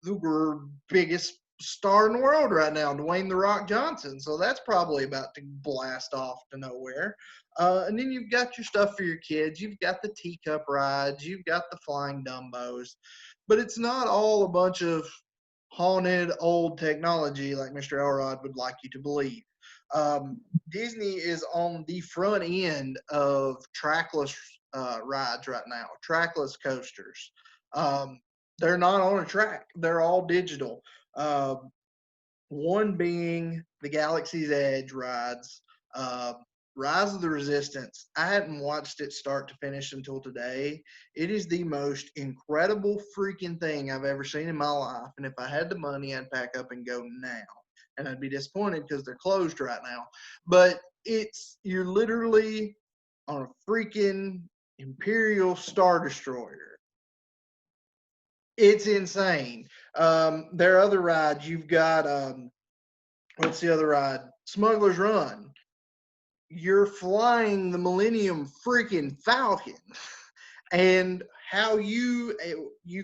The biggest star in the world right now, Dwayne "The Rock" Johnson. So that's probably about to blast off to nowhere. And then you've got your stuff for your kids. You've got the teacup rides. You've got the flying Dumbos. But it's not all a bunch of haunted old technology like Mr. Elrod would like you to believe. Disney is on the front end of trackless rides right now, trackless coasters. They're not on a track. They're all digital. One being the Galaxy's Edge rides. Rise of the Resistance. I hadn't watched it start to finish until today. It is the most incredible freaking thing I've ever seen in my life. And if I had the money, I'd pack up and go now. And I'd be disappointed because they're closed right now. But you're literally on a freaking Imperial Star Destroyer. It's insane. There are other rides. You've got, what's the other ride? Smuggler's Run. You're flying the Millennium freaking Falcon, and how you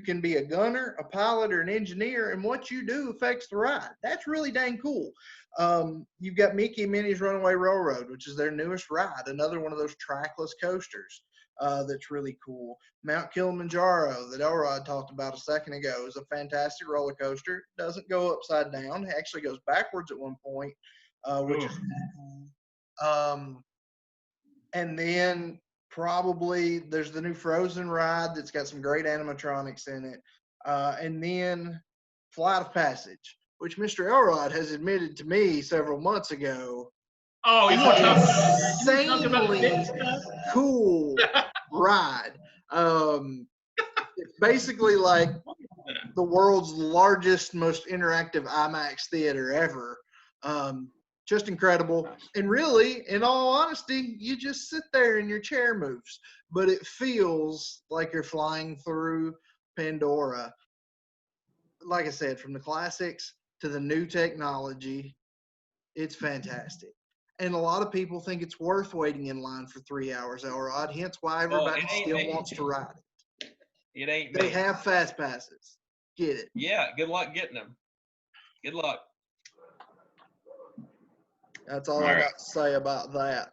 can be a gunner, a pilot, or an engineer, and what you do affects the ride. That's really dang cool. You've got Mickey and Minnie's Runaway Railroad, which is their newest ride, another one of those trackless coasters that's really cool. Mount Kilimanjaro that Elrod talked about a second ago is a fantastic roller coaster. It doesn't go upside down. It actually goes backwards at one point, which is and then probably there's the new Frozen ride that's got some great animatronics in it. And then Flight of Passage, which Mr. Elrod has admitted to me several months ago. Oh, you want to talk about Insanely cool ride. It's basically like the world's largest, most interactive IMAX theater ever. Just incredible. And really, in all honesty, you just sit there and your chair moves, but it feels like you're flying through Pandora. Like I said, from the classics to the new technology, it's fantastic. And a lot of people think it's worth waiting in line for 3 hours, Elrod, hence why everybody still wants to ride it. It ain't They me. have fast passes. Get it. Yeah, good luck getting them. Good luck. That's all I got to say about that.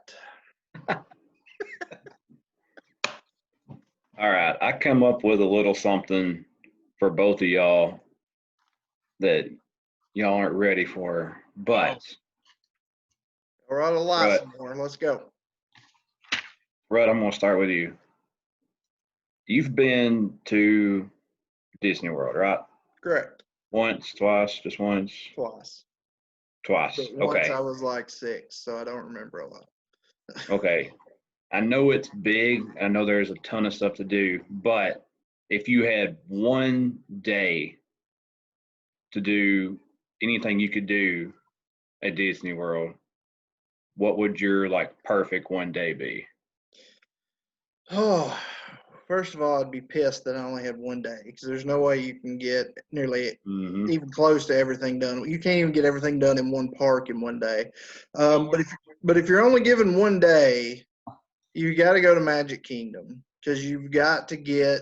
All right. I come up with a little something for both of y'all that y'all aren't ready for, but All right, a lot more. Let's go. Rut, I'm going to start with you. You've been to Disney World, right? Correct. Once, twice, just once? Twice. Twice. But once Okay. I was like 6, so I don't remember a lot. Okay. I know it's big. I know there's a ton of stuff to do, but if you had one day to do anything you could do at Disney World, what would your like perfect one day be? Oh, first of all, I'd be pissed that I only had one day because there's no way you can get nearly Mm-hmm. even close to everything done. You can't even get everything done in one park in one day. But if you're only given one day, you got to go to Magic Kingdom because you've got to get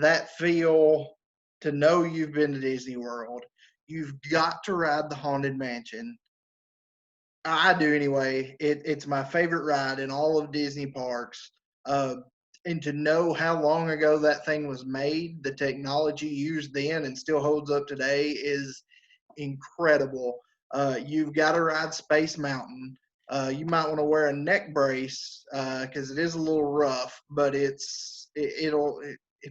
that feel to know you've been to Disney World. You've got to ride the Haunted Mansion. I do anyway. It's my favorite ride in all of Disney parks. And to know how long ago that thing was made, the technology used then and still holds up today is incredible. You've got to ride Space Mountain. You might want to wear a neck brace because it is a little rough, but if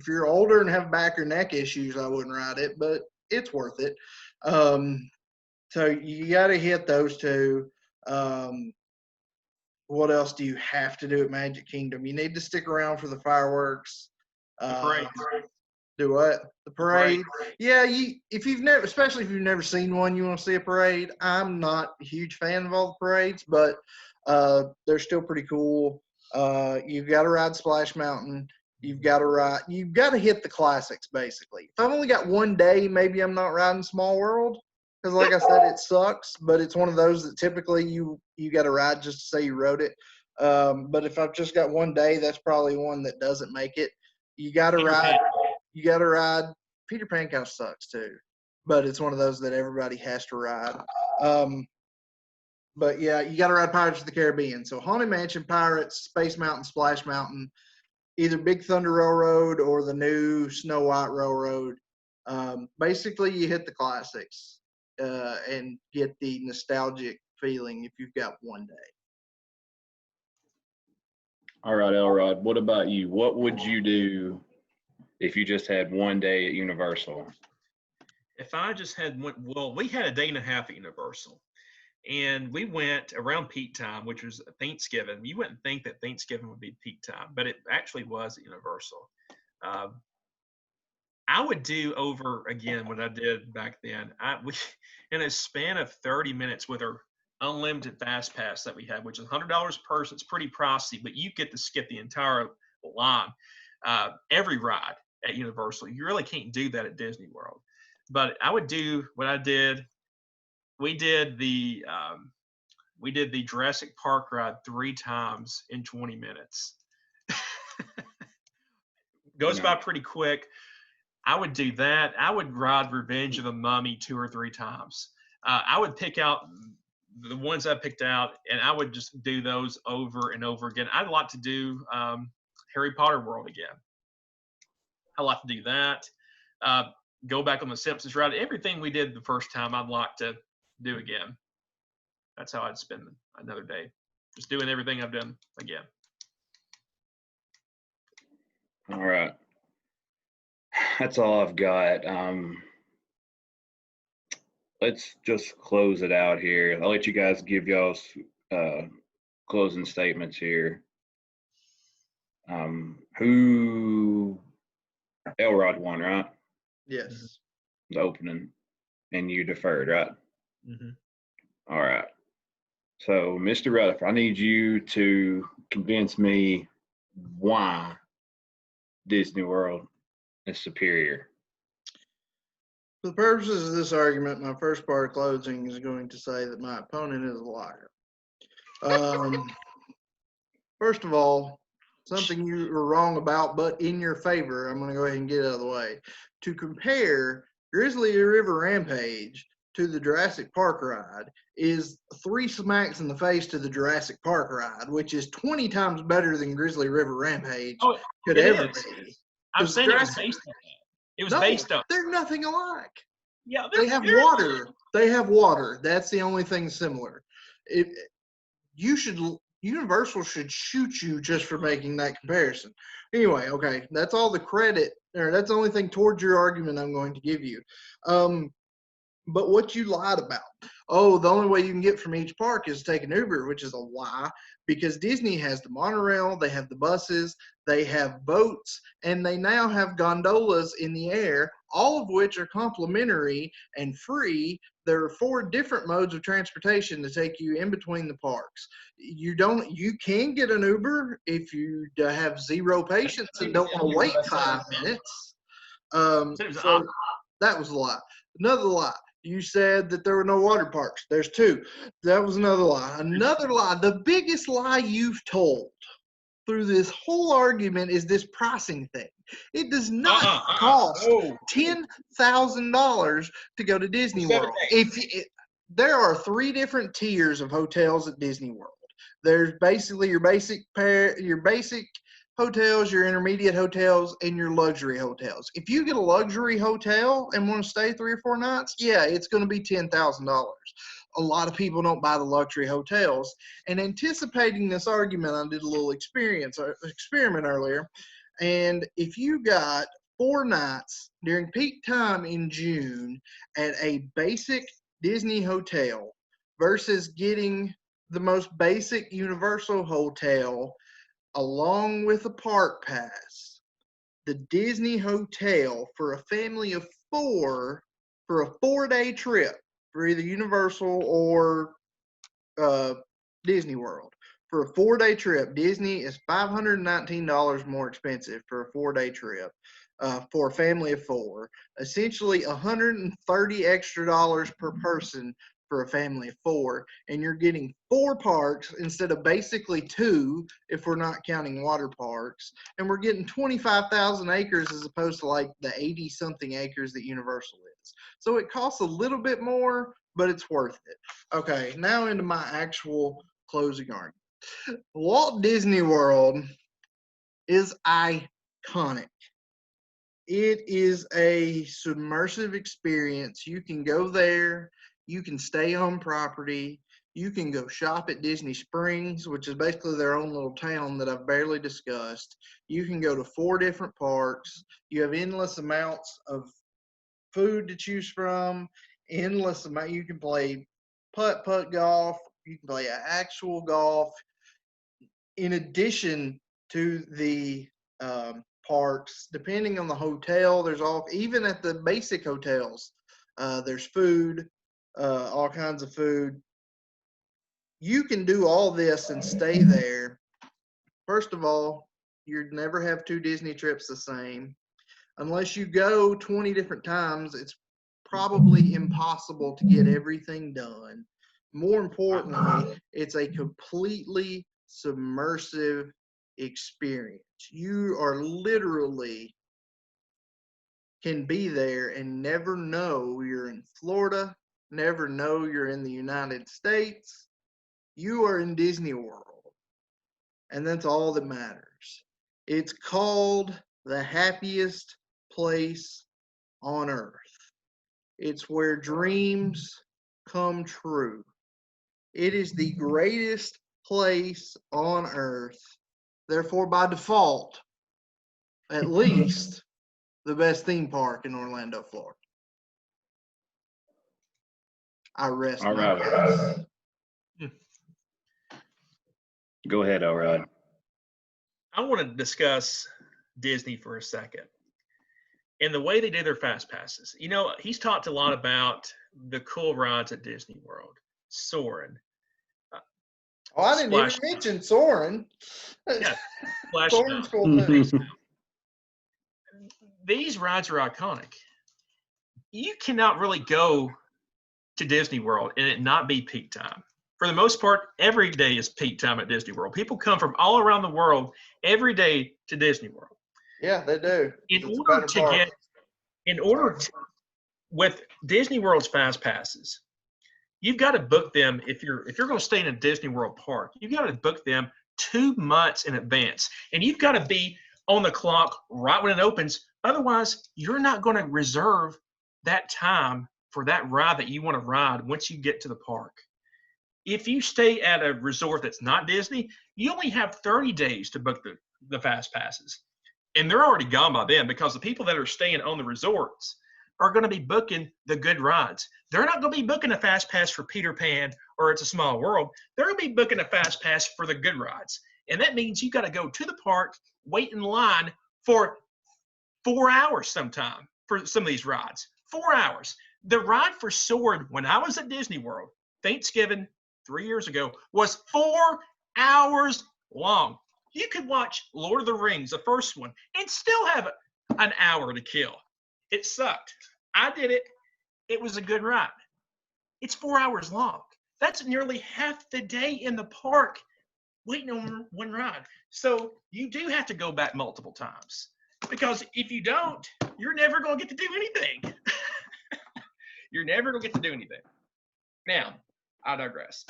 you're older and have back or neck issues, I wouldn't ride it, but it's worth it. So you got to hit those two. What else do you have to do at Magic Kingdom? You need to stick around for the fireworks. The parade. Do what? The parade. Parade. Yeah, especially if you've never seen one, you want to see a parade. I'm not a huge fan of all the parades, but they're still pretty cool. You've got to ride Splash Mountain. You've got to hit the classics basically. If I've only got one day, maybe I'm not riding Small World. Because, like I said, it sucks, but it's one of those that typically you got to ride just to say you rode it. But if I've just got one day, that's probably one that doesn't make it. You got to ride. You got to ride. Peter Pan kind of sucks too, but it's one of those that everybody has to ride. But yeah, you got to ride Pirates of the Caribbean. So Haunted Mansion, Pirates, Space Mountain, Splash Mountain, either Big Thunder Railroad or the new Snow White Railroad. Basically, you hit the classics. And get the nostalgic feeling if you've got one day. All right, Elrod, what about you? What would you do if you just had one day at Universal? If I just had one, well, we had a day and a half at Universal, and we went around peak time, which was Thanksgiving. You wouldn't think that Thanksgiving would be peak time, but it actually was at Universal. I would do over again what I did back then. We in a span of 30 minutes with our unlimited fast pass that we had, which is $100 per person. It's pretty pricey, but you get to skip the entire line, every ride at Universal. You really can't do that at Disney World. But I would do what I did. We did the Jurassic Park ride 3 times in 20 minutes. Goes by pretty quick. I would do that. I would ride Revenge of the Mummy 2 or 3 times. I would pick out the ones I picked out, and I would just do those over and over again. I'd like to do Harry Potter World again. I'd like to do that. Go back on the Simpsons ride. Everything we did the first time, I'd like to do again. That's how I'd spend another day. Just doing everything I've done again. All right. That's all I've got. Let's just close it out here. I'll let you guys give y'all's closing statements here. Who Elrod won, right? Yes. The opening, and you deferred, right? Mm-hmm. All right. So, Mr. Rutherford, I need you to convince me why Disney World is superior. For the purposes of this argument, my first part of closing is going to say that my opponent is a liar. First of all, something you were wrong about, but in your favor, I'm going to go ahead and get it out of the way. To compare Grizzly River Rampage to the Jurassic Park ride is 3 smacks in the face to the Jurassic Park ride, which is 20 times better than Grizzly River Rampage could ever be. I'm saying it was based on that. It was based on. They're nothing alike. Yeah, they have water. They have water. That's the only thing similar. Universal should shoot you just for making that comparison. Anyway, okay, that's all the credit, or that's the only thing towards your argument I'm going to give you. But what you lied about, the only way you can get from each park is to take an Uber, which is a lie, because Disney has the monorail, they have the buses, they have boats, and they now have gondolas in the air, all of which are complimentary and free. There are 4 different modes of transportation to take you in between the parks. You can get an Uber if you have zero patience and don't want to wait 5 minutes. So that was a lie. Another lie. You said that there were no water parks. There's 2. That was another lie. Another lie. The biggest lie you've told through this whole argument is this pricing thing. It does not cost $10,000 to go to Disney World. There are 3 different tiers of hotels at Disney World. There's basically your basic hotels, your intermediate hotels, and your luxury hotels. If you get a luxury hotel and want to stay 3 or 4 nights, yeah, it's going to be $10,000. A lot of people don't buy the luxury hotels. And anticipating this argument, I did a little experiment earlier. And if you got 4 nights during peak time in June at a basic Disney hotel versus getting the most basic Universal hotel along with a park pass, the Disney hotel for a family of 4 for a 4-day trip for either Universal or Disney World. For a 4-day trip, Disney is $519 more expensive for a 4-day trip for a family of 4. Essentially, $130 extra per person for a family of 4, and you're getting 4 parks instead of basically 2 if we're not counting water parks, and we're getting 25,000 acres as opposed to like the 80-something acres that Universal is. So it costs a little bit more, but it's worth it. Okay, now into my actual closing argument. Walt Disney World is iconic. It is a submersive experience. You can go there. You can stay on property. You can go shop at Disney Springs, which is basically their own little town that I've barely discussed. You can go to 4 different parks. You have endless amounts of food to choose from. You can play putt-putt golf. You can play actual golf. In addition to the parks, depending on the hotel, even at the basic hotels, there's food. All kinds of food. You can do all this and stay there. First of all, you'd never have 2 Disney trips the same. Unless you go 20 different times, it's probably impossible to get everything done. More importantly, it's a completely submersive experience. You are literally can be there and never know you're in Florida, never know you're in the United States. You are in Disney World, and that's all that matters. It's called the happiest place on earth. It's where dreams come true. It is the greatest place on earth. Therefore, by default, at least the best theme park in Orlando, Florida. I rest my case. Go ahead, Elrod. I want to discuss Disney for a second and the way they do their fast passes. You know, he's talked a lot about the cool rides at Disney World, Soarin'. I didn't even mention Soarin'. Yeah, Soarin's cool too. These rides are iconic. You cannot really go to Disney World and it not be peak time. For the most part, every day is peak time at Disney World. People come from all around the world every day to Disney World. Yeah, they do. With Disney World's fast passes, you've got to book them. If you're going to stay in a Disney World park, you've got to book them 2 months in advance, and you've got to be on the clock right when it opens. Otherwise, you're not going to reserve that time for that ride that you want to ride once you get to the park. If you stay at a resort that's not Disney, you only have 30 days to book the fast passes. And they're already gone by then because the people that are staying on the resorts are going to be booking the good rides. They're not going to be booking a fast pass for Peter Pan or It's a Small World. They're going to be booking a fast pass for the good rides. And that means you got to go to the park, wait in line for 4 hours sometime for some of these rides. 4 hours. The ride for Sword when I was at Disney World, Thanksgiving 3 years ago, was 4 hours long. You could watch Lord of the Rings, the first one, and still have an hour to kill. It sucked. I did it. It was a good ride. It's 4 hours long. That's nearly half the day in the park waiting on one ride. So you do have to go back multiple times because if you don't, you're never going to get to do anything. You're never going to get to do anything. Now, I digress.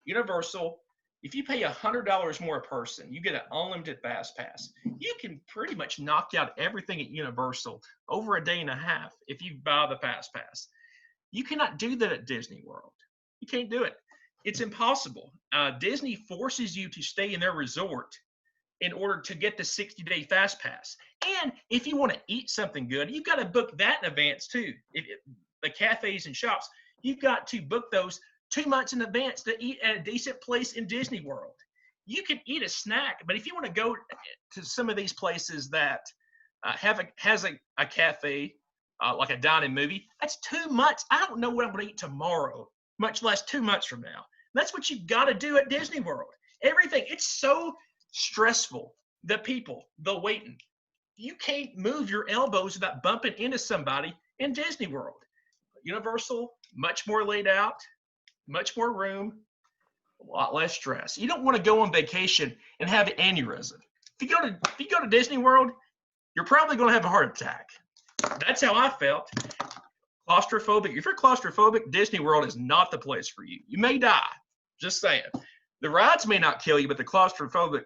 Universal, if you pay $100 more a person, you get an unlimited fast pass. You can pretty much knock out everything at Universal over a day and a half if you buy the fast pass. You cannot do that at Disney World. You can't do it. It's impossible. Disney forces you to stay in their resort in order to get the 60-day fast pass. And if you want to eat something good, you've got to book that in advance too. The cafes and shops, you've got to book those 2 months in advance to eat at a decent place in Disney World. You can eat a snack, but if you want to go to some of these places that has a cafe, like a dine-in movie, that's 2 months. I don't know what I'm going to eat tomorrow, much less 2 months from now. That's what you've got to do at Disney World. Everything. It's so stressful. The people, the waiting. You can't move your elbows without bumping into somebody in Disney World. Universal, much more laid out, much more room, a lot less stress. You don't want to go on vacation and have an aneurysm. If you go to Disney World, you're probably going to have a heart attack. That's how I felt. Claustrophobic. If you're claustrophobic, Disney World is not the place for you. You may die. Just saying. The rides may not kill you, but the claustrophobic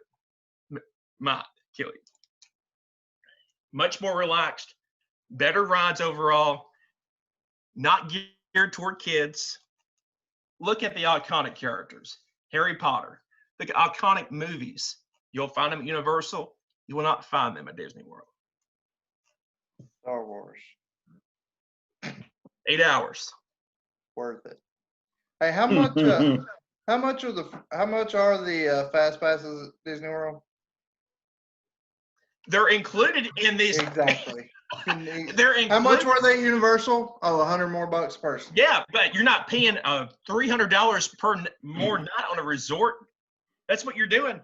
might kill you. Much more relaxed, better rides overall, not geared toward kids. Look at the iconic characters. Harry Potter, the iconic movies. You'll find them at Universal. You will not find them at Disney World. Star Wars. 8 hours. Worth it. Hey, how much are the fast passes at Disney World? They're included in these. Exactly. They're included. How much were they at Universal? Oh, $100 more a person. Yeah, but you're not paying $300 per more night on a resort. That's what you're doing.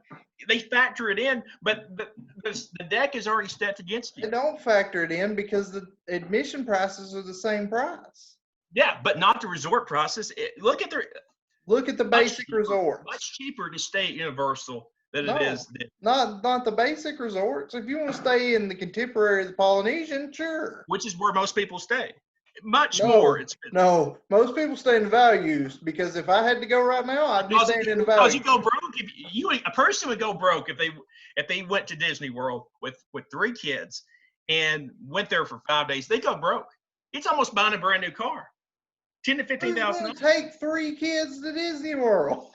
They factor it in, but the deck is already set against you. They don't factor it in because the admission prices are the same price. Yeah, but not the resort prices. Look at the basic resorts. Much cheaper to stay at Universal than it is. Not the basic resorts. If you want to stay in the contemporary, the Polynesian, sure. Which is where most people stay. Much more expensive. No, most people stay in the values because if I had to go right now, I'd be staying in the values. Because you go broke. A person would go broke if they went to Disney World with 3 kids and went there for 5 days. They go broke. It's almost buying a brand new car. $10,000 to $15,000. Take 3 kids to Disney World.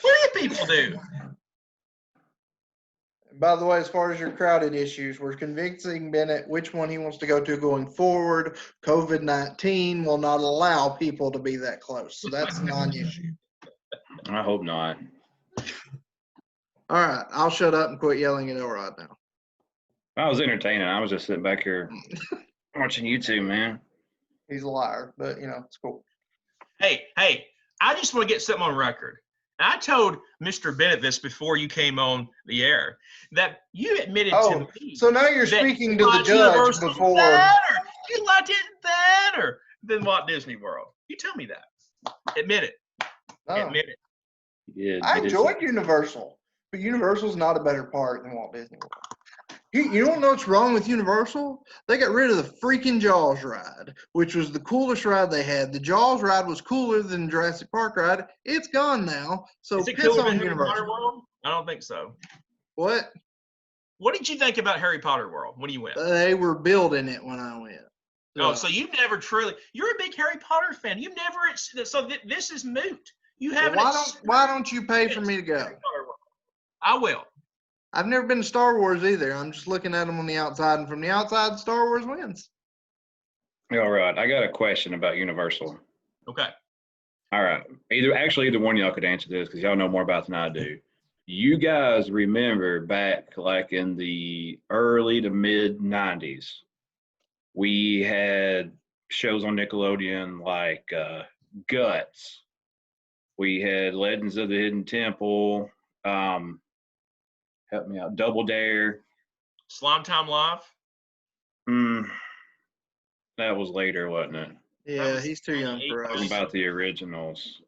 What do people do? By the way, as far as your crowded issues, we're convincing Bennett which one he wants to go to going forward. COVID-19 will not allow people to be that close, so that's a non-issue. I hope not. All right, I'll shut up and quit yelling at Elrod now. I was entertaining. I was just sitting back here watching YouTube, man. He's a liar, but it's cool. Hey, I just want to get something on record. I told Mr. Bennett this before you came on the air, that you admitted to me. So now you're speaking to the judge before. You liked it better than Walt Disney World. You tell me that. Admit it. No. Admit it. Yeah, I enjoyed Universal, but Universal's not a better park than Walt Disney World. You don't know what's wrong with Universal? They got rid of the freaking Jaws ride, which was the coolest ride they had. The Jaws ride was cooler than Jurassic Park ride. It's gone now. So is it piss cooler on than Universal. Harry Potter World? I don't think so. What? What did you think about Harry Potter World when you went? They were building it when I went. So you've never truly. You're a big Harry Potter fan. You've never. So this is moot. You Well, haven't. why don't you pay for me to go? I will. I've never been to Star Wars either. I'm just looking at them on the outside, and from the outside, Star Wars wins. All right. I got a question about Universal. Okay. All right. Either one of y'all could answer this because y'all know more about it than I do. You guys remember back like in the early to mid 90s, we had shows on Nickelodeon like Guts. We had Legends of the Hidden Temple. Help me out. Double Dare. Slime Time Live. That was later, wasn't it? Yeah, he's too young for Talking us. about the originals.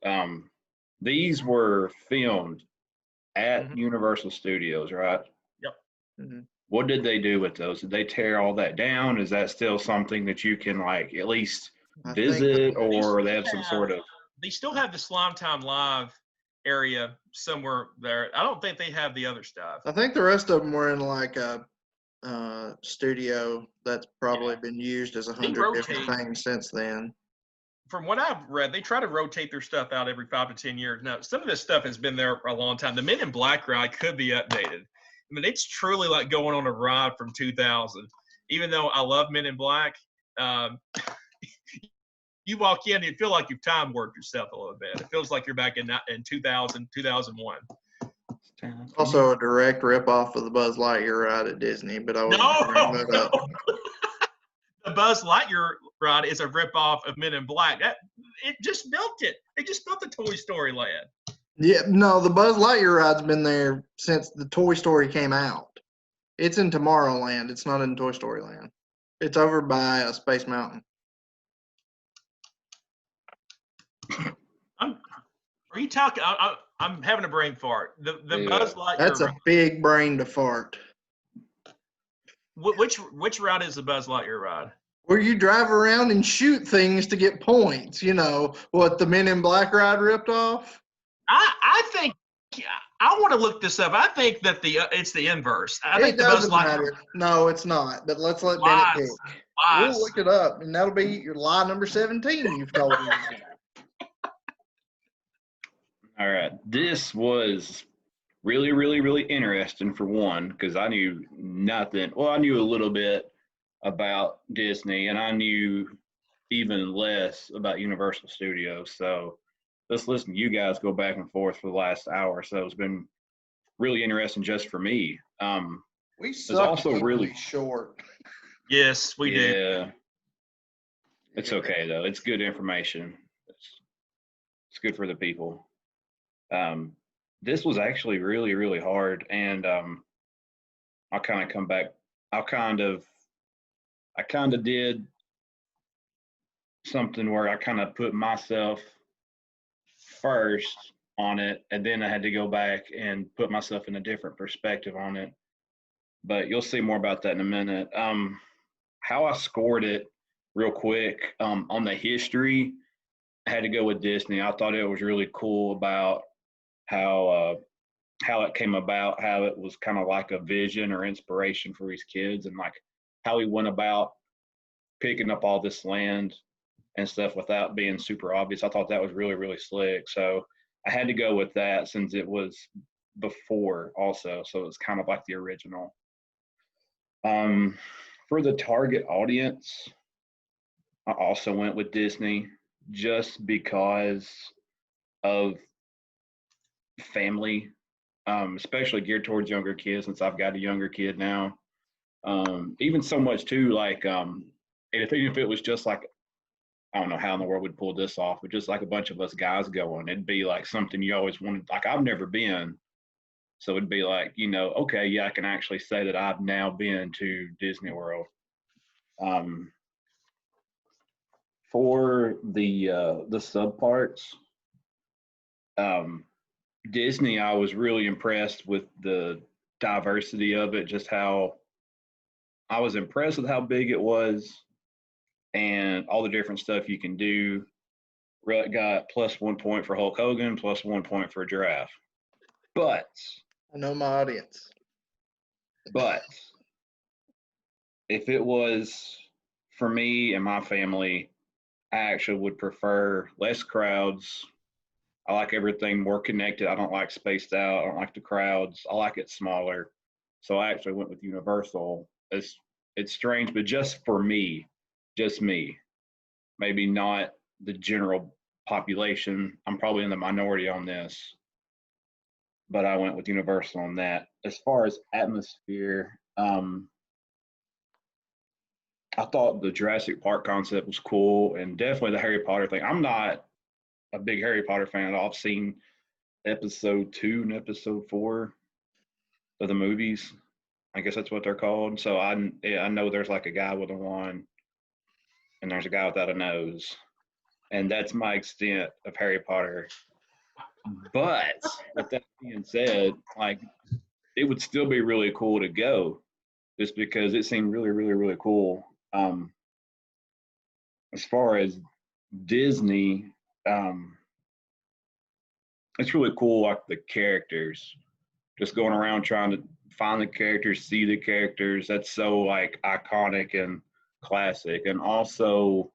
These were filmed at Universal Studios, right? Yep. Mm-hmm. What did they do with those? Did they tear all that down? Is that still something that you can like at least visit, or they have some sort of? They still have the Slime Time Live area somewhere there. I don't think they have the other stuff. I think the rest of them were in like a studio that's probably been used as 100 different things since then. From what I've read, they try to rotate their stuff out every 5 to 10 years. Now, some of this stuff has been there for a long time. The Men in Black ride could be updated. I mean, it's truly like going on a ride from 2000. Even though I love Men in Black, you walk in, you feel like you've time warped yourself a little bit. It feels like you're back in 2000, 2001. Also a direct ripoff of the Buzz Lightyear ride at Disney, but I wasn't bring that up. The Buzz Lightyear ride is a ripoff of Men in Black. It just built it. They just built the Toy Story land. Yeah, no, the Buzz Lightyear ride's been there since the Toy Story came out. It's in Tomorrowland. It's not in Toy Story Land. It's over by Space Mountain. Are you talking? I'm having a brain fart. The Buzz Lightyear. That's a big brain to fart. Which ride is the Buzz Lightyear ride? Where you drive around and shoot things to get points. You know what the Men in Black ride ripped off? I think I want to look this up. I think that it's the inverse. I think it the doesn't Buzz matter. No, it's not. But let's let Lies. Bennett pick. Lies. We'll look it up, and that'll be your lie number 17. You've told me. All right. This was really, really, really interesting for one, because I knew nothing. Well, I knew a little bit about Disney, and I knew even less about Universal Studios. So let's listen to you guys go back and forth for the last hour. So it's been really interesting just for me. We suck also really short. Yes, we did. Yeah. It's okay, though. It's good information. It's good for the people. This was actually really, really hard, and I'll kind of come back. I kind of did something where I kind of put myself first on it, and then I had to go back and put myself in a different perspective on it. But you'll see more about that in a minute. How I scored it real quick on the history, I had to go with Disney. I thought it was really cool about how it came about, how it was kind of like a vision or inspiration for his kids, and like how he went about picking up all this land and stuff without being super obvious. I thought that was really, really slick. So I had to go with that since it was before also. So it's kind of like the original. For the target audience, I also went with Disney just because of family, especially geared towards younger kids, since I've got a younger kid now. Even so much too, like if it was just like, I don't know how in the world we'd pull this off, but just like a bunch of us guys going, it'd be like something you always wanted. Like I've never been, so it'd be like, okay, yeah, I can actually say that I've now been to Disney World. For the sub parks, Disney, I was really impressed with the diversity of it, just how I was impressed with how big it was and all the different stuff you can do. Got plus 1 point for Hulk Hogan, plus 1 point for a giraffe. But I know my audience. But if it was for me and my family, I actually would prefer less crowds, I like everything more connected. I don't like spaced out. I don't like the crowds. I like it smaller. So I actually went with Universal. It's strange, but just for me, just me, maybe not the general population. I'm probably in the minority on this, but I went with Universal on that. As far as atmosphere, I thought the Jurassic Park concept was cool, and definitely the Harry Potter thing. I'm not a big Harry Potter fan at all. I've seen episode 2 and episode 4 of the movies. I guess that's what they're called. So I know there's like a guy with a wand, and there's a guy without a nose, and that's my extent of Harry Potter. But with that being said, like it would still be really cool to go, just because it seemed really, really, really cool. As far as Disney, it's really cool, like the characters, just going around trying to find the characters, see the characters. That's so like iconic and classic. And also,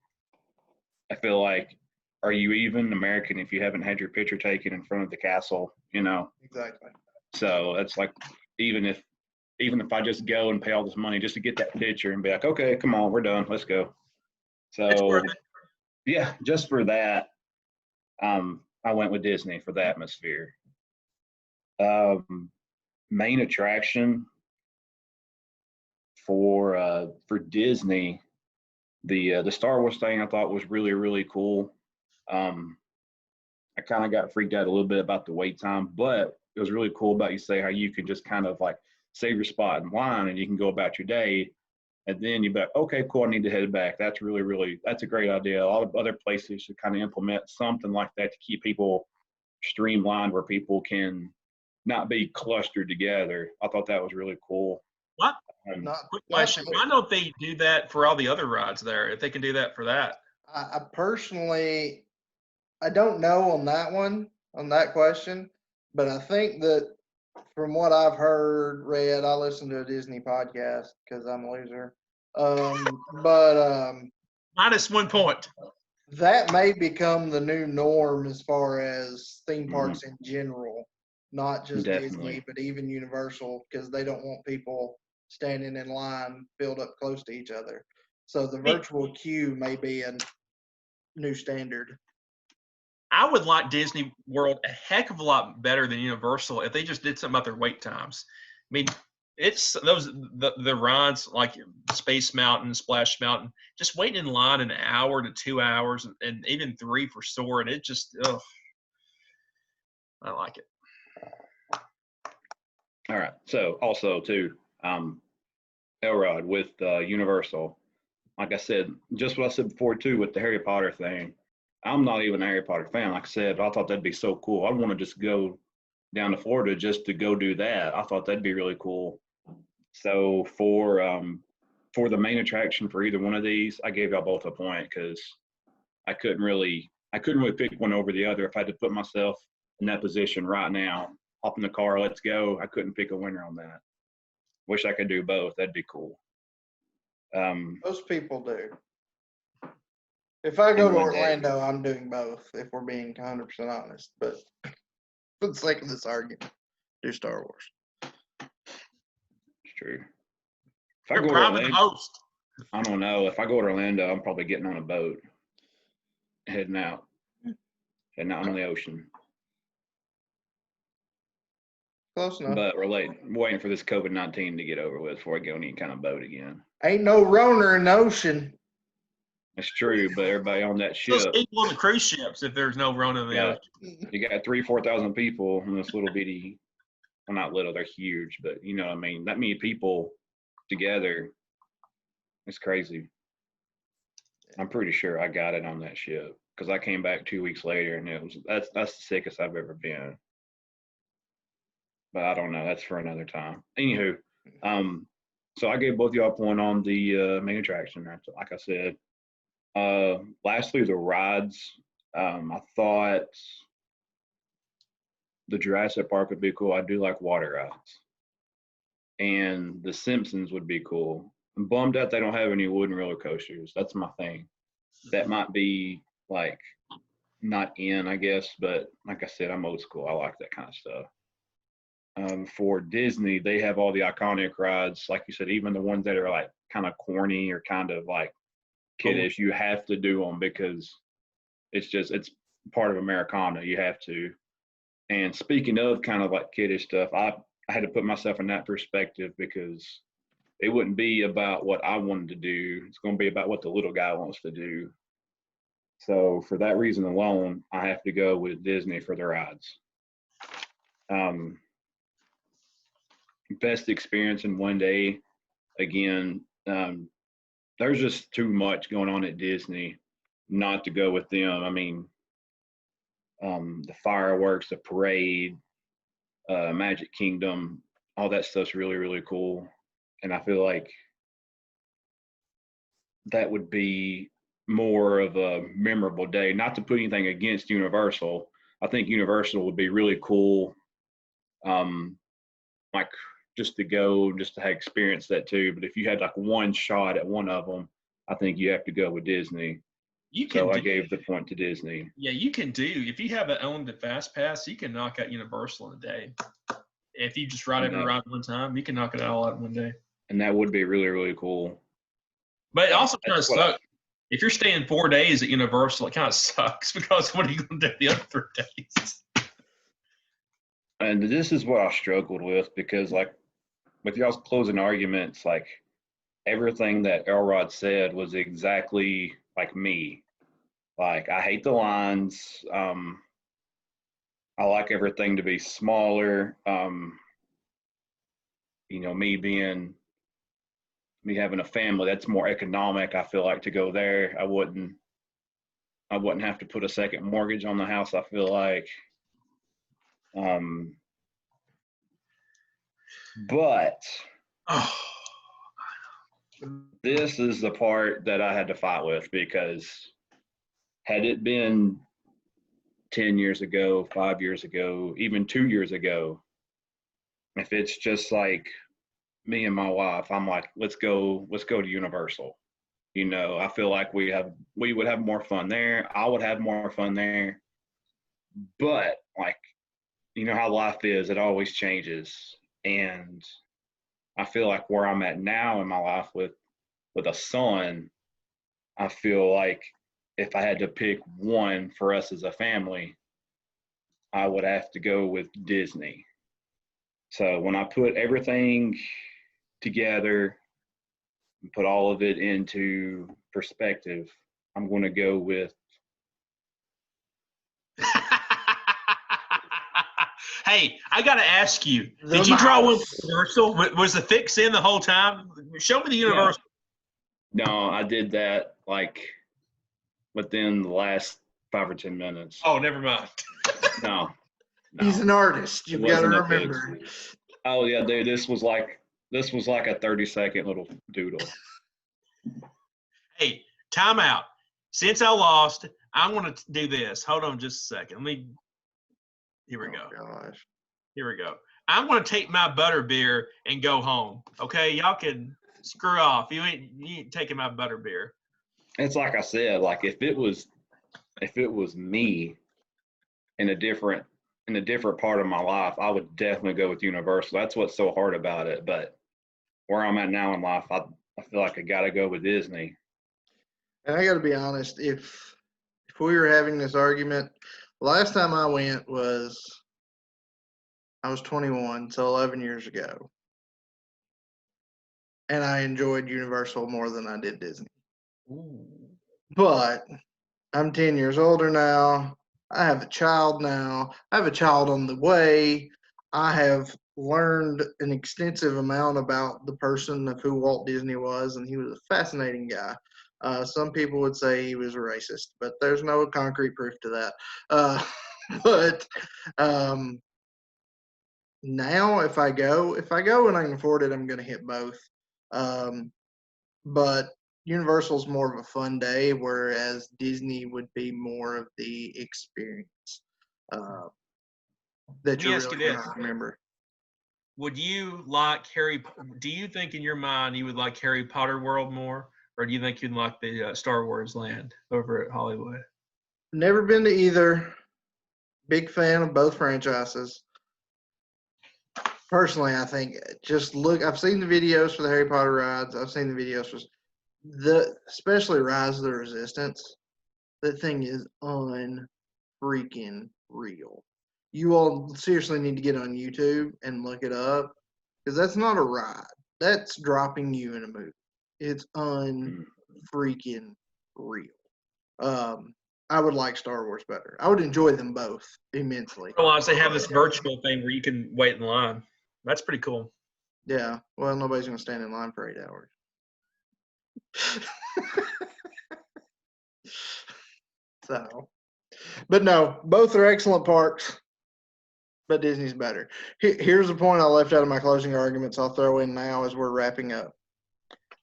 I feel like, are you even American if you haven't had your picture taken in front of the castle? You know. Exactly. So that's like, even if I just go and pay all this money just to get that picture and be like, okay, come on, we're done, let's go. It's So worth it. yeah, just for that, I went with Disney for the atmosphere. Main attraction for Disney, the Star Wars thing I thought was really, really cool. I kind of got freaked out a little bit about the wait time, but it was really cool about you say how you can just kind of like save your spot in line and you can go about your day. And then you're like, okay, cool, I need to head back. That's really, really, that's a great idea. A lot of other places should kind of implement something like that to keep people streamlined where people can not be clustered together. I thought that was really cool. What? Not, Quick not question. to- Why don't they do that for all the other rides there? If they can do that for that. I personally, I don't know on that one, on that question, but I think that from what I've heard, read, I listen to a Disney podcast because I'm a loser. But Minus 1 point. that may become the new norm as far as theme Mhm. parks in general, not just Definitely. Disney, but even Universal, because they don't want people standing in line filled up close to each other. So the virtual queue may be a new standard. I would like Disney World a heck of a lot better than Universal if they just did something about their wait times. I mean, it's the rides like Space Mountain, Splash Mountain, just waiting in line an hour to 2 hours, and even 3 for Soarin'. It just, ugh, I like it. All right. So also too, Elrod with Universal. Like I said, just what I said before too with the Harry Potter thing. I'm not even a Harry Potter fan. Like I said, I thought that'd be so cool. I'd want to just go down to Florida just to go do that. I thought that'd be really cool. So for the main attraction for either one of these, I gave y'all both a point because I couldn't really pick one over the other. If I had to put myself in that position right now, hop in the car, let's go. I couldn't pick a winner on that. Wish I could do both. That'd be cool. Most people do. If I go to one day. Orlando, I'm doing both, if we're being 100% honest. But for the sake of this argument, do Star Wars. It's true. If I You're go to private Orlando, host. I don't know. If I go to Orlando, I'm probably getting on a boat, heading out on the ocean. Close enough. But we're waiting for this COVID-19 to get over with before I go on any kind of boat again. Ain't no Rona in the ocean. It's true, but everybody on that Those ship, people on the cruise ships if there's no Rona in the yeah, ocean. you got 3,000-4,000 people in this little bitty. Well, not little, they're huge, but you know what I mean. That many people together, it's crazy. I'm pretty sure I got it on that ship because I came back 2 weeks later, and that's the sickest I've ever been. But I don't know. That's for another time. Anywho, so I gave both y'all a point on the main attraction. Like I said. Lastly, the rides. I thought the Jurassic Park would be cool. I do like water rides, and the Simpsons would be cool. I'm bummed out they don't have any wooden roller coasters. That's my thing. That might be like not in, I guess, but like I said, I'm old school. I like that kind of stuff. For Disney, they have all the iconic rides, like you said, even the ones that are like kind of corny or kind of like kiddish. You have to do them because it's part of Americana. You have to. And speaking of kind of like kiddish stuff, I had to put myself in that perspective because it wouldn't be about what I wanted to do. It's going to be about what the little guy wants to do. So for that reason alone, I have to go with Disney for the rides. Best experience in one day. Again, there's just too much going on at Disney not to go with them. I mean, the fireworks, the parade, Magic Kingdom, all that stuff's really, really cool. And I feel like that would be more of a memorable day. Not to put anything against Universal. I think Universal would be really cool. Like just to go, just to have experience that too. But if you had like one shot at one of them, I think you have to go with Disney. So I gave the point to Disney. Yeah, you can do. If you have owned the Fast Pass, you can knock out Universal in a day. If you just ride every ride one time, you can knock it all out in one day. And that would be really, really cool. But it also kind of sucks. If you're staying 4 days at Universal, it kind of sucks because what are you going to do the other 3 days? And this is what I struggled with because, like, with y'all's closing arguments, like, everything that Elrod said was exactly like me. Like, I hate the lines. I like everything to be smaller. Me having a family, that's more economic. I feel like to go there, I wouldn't have to put a second mortgage on the house. I feel like, but this is the part that I had to fight with because had it been 10 years ago, 5 years ago, even 2 years ago, if it's just like me and my wife, I'm like, let's go to Universal. You know, I feel like we would have more fun there. I would have more fun there. But like, you know how life is, it always changes. And I feel like where I'm at now in my life with a son, I feel like if I had to pick one for us as a family, I would have to go with Disney. So when I put everything together and put all of it into perspective, I'm going to go with. Hey, I got to ask you, did you draw one Universal? Was the fix in the whole time? Show me the Universal. Yeah. No, I did that like within the last 5 or 10 minutes. Oh, never mind. No. He's an artist. You've got to remember. Oh yeah, dude. This was like a 30-second little doodle. Hey, time out. Since I lost, I'm going to do this. Hold on just a second. Here we go. Gosh. Here we go. I'm going to take my butterbeer and go home. Okay, y'all can screw off. You ain't taking my butterbeer. It's like I said. Like if it was me in a different part of my life, I would definitely go with Universal. That's what's so hard about it. But where I'm at now in life, I feel like I got to go with Disney. And I got to be honest, if we were having this argument, last time I went I was 21, so 11 years ago. And I enjoyed Universal more than I did Disney. Ooh. But I'm 10 years older now. I have a child now. I have a child on the way. I have learned an extensive amount about the person of who Walt Disney was, and he was a fascinating guy. Some people would say he was a racist, but there's no concrete proof to that. But now if I go and I can afford it, I'm going to hit both. But Universal's more of a fun day, whereas Disney would be more of the experience that you're really going to remember. Would you like do you think in your mind you would like Harry Potter World more, or do you think you'd like the Star Wars land over at Hollywood? Never been to either. Big fan of both franchises. Personally, I think just look. I've seen the videos for the Harry Potter rides. I've seen the videos for especially Rise of the Resistance. That thing is unfreaking real. You all seriously need to get on YouTube and look it up because that's not a ride. That's dropping you in a movie. It's unfreaking real. I would like Star Wars better. I would enjoy them both immensely. Well, they have this virtual thing where you can wait in line. That's pretty cool. Yeah. Well, nobody's going to stand in line for 8 hours. So, but no, both are excellent parks, but Disney's better. Here's a point I left out of my closing arguments I'll throw in now as we're wrapping up.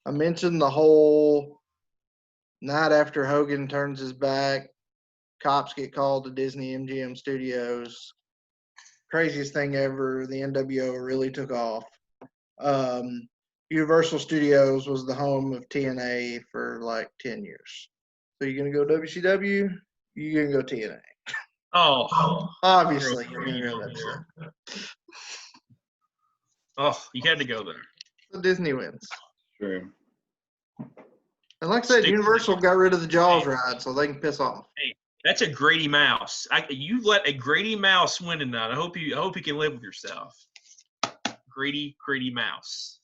I mentioned the whole night after Hogan turns his back, cops get called to Disney MGM Studios. Craziest thing ever. The NWO really took off. Universal Studios was the home of TNA for like 10 years. So you're going to go WCW, you're going to go TNA. Oh. Obviously, you're going to go that stuff. Oh, you had to go there. So Disney wins. True. And like I said, Universal got rid of the Jaws ride, so they can piss off. Hey, that's a Grady Mouse. You let a Grady Mouse win tonight. I hope you can live with yourself. Grady Mouse.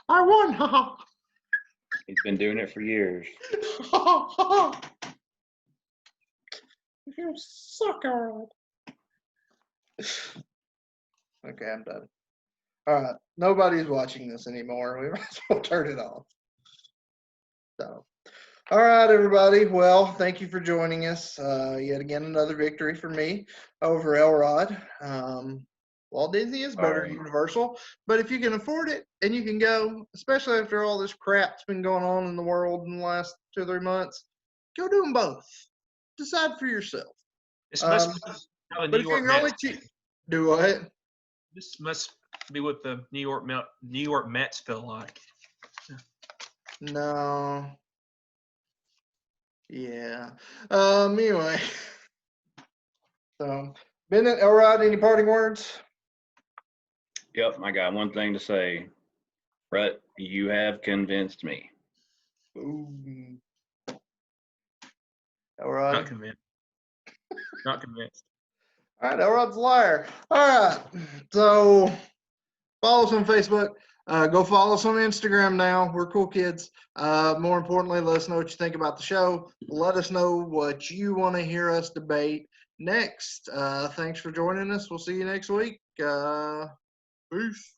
I won. He's been doing it for years. You suck, Elrod. Okay, I'm done. All right, nobody's watching this anymore. We might as well turn it off. So, all right, everybody. Well, thank you for joining us. Yet again, another victory for me over Elrod. Walt Disney is better than Universal, but if you can afford it and you can go, especially after all this crap's been going on in the world in the last 2 or 3 months, go do them both. Decide for yourself. This must be how the New York Mets. Do what? This must be what the New York Mets feel like. No. Yeah. Anyway. So, Bennett, Elrod, any parting words? Yep, I got one thing to say. Rut, you have convinced me. Ooh. Elrod? Not convinced. Not convinced. All right, Elrod's a liar. All right. So, follow us on Facebook. Go follow us on Instagram now. We're cool kids. More importantly, let us know what you think about the show. Let us know what you want to hear us debate next. Thanks for joining us. We'll see you next week. Peace.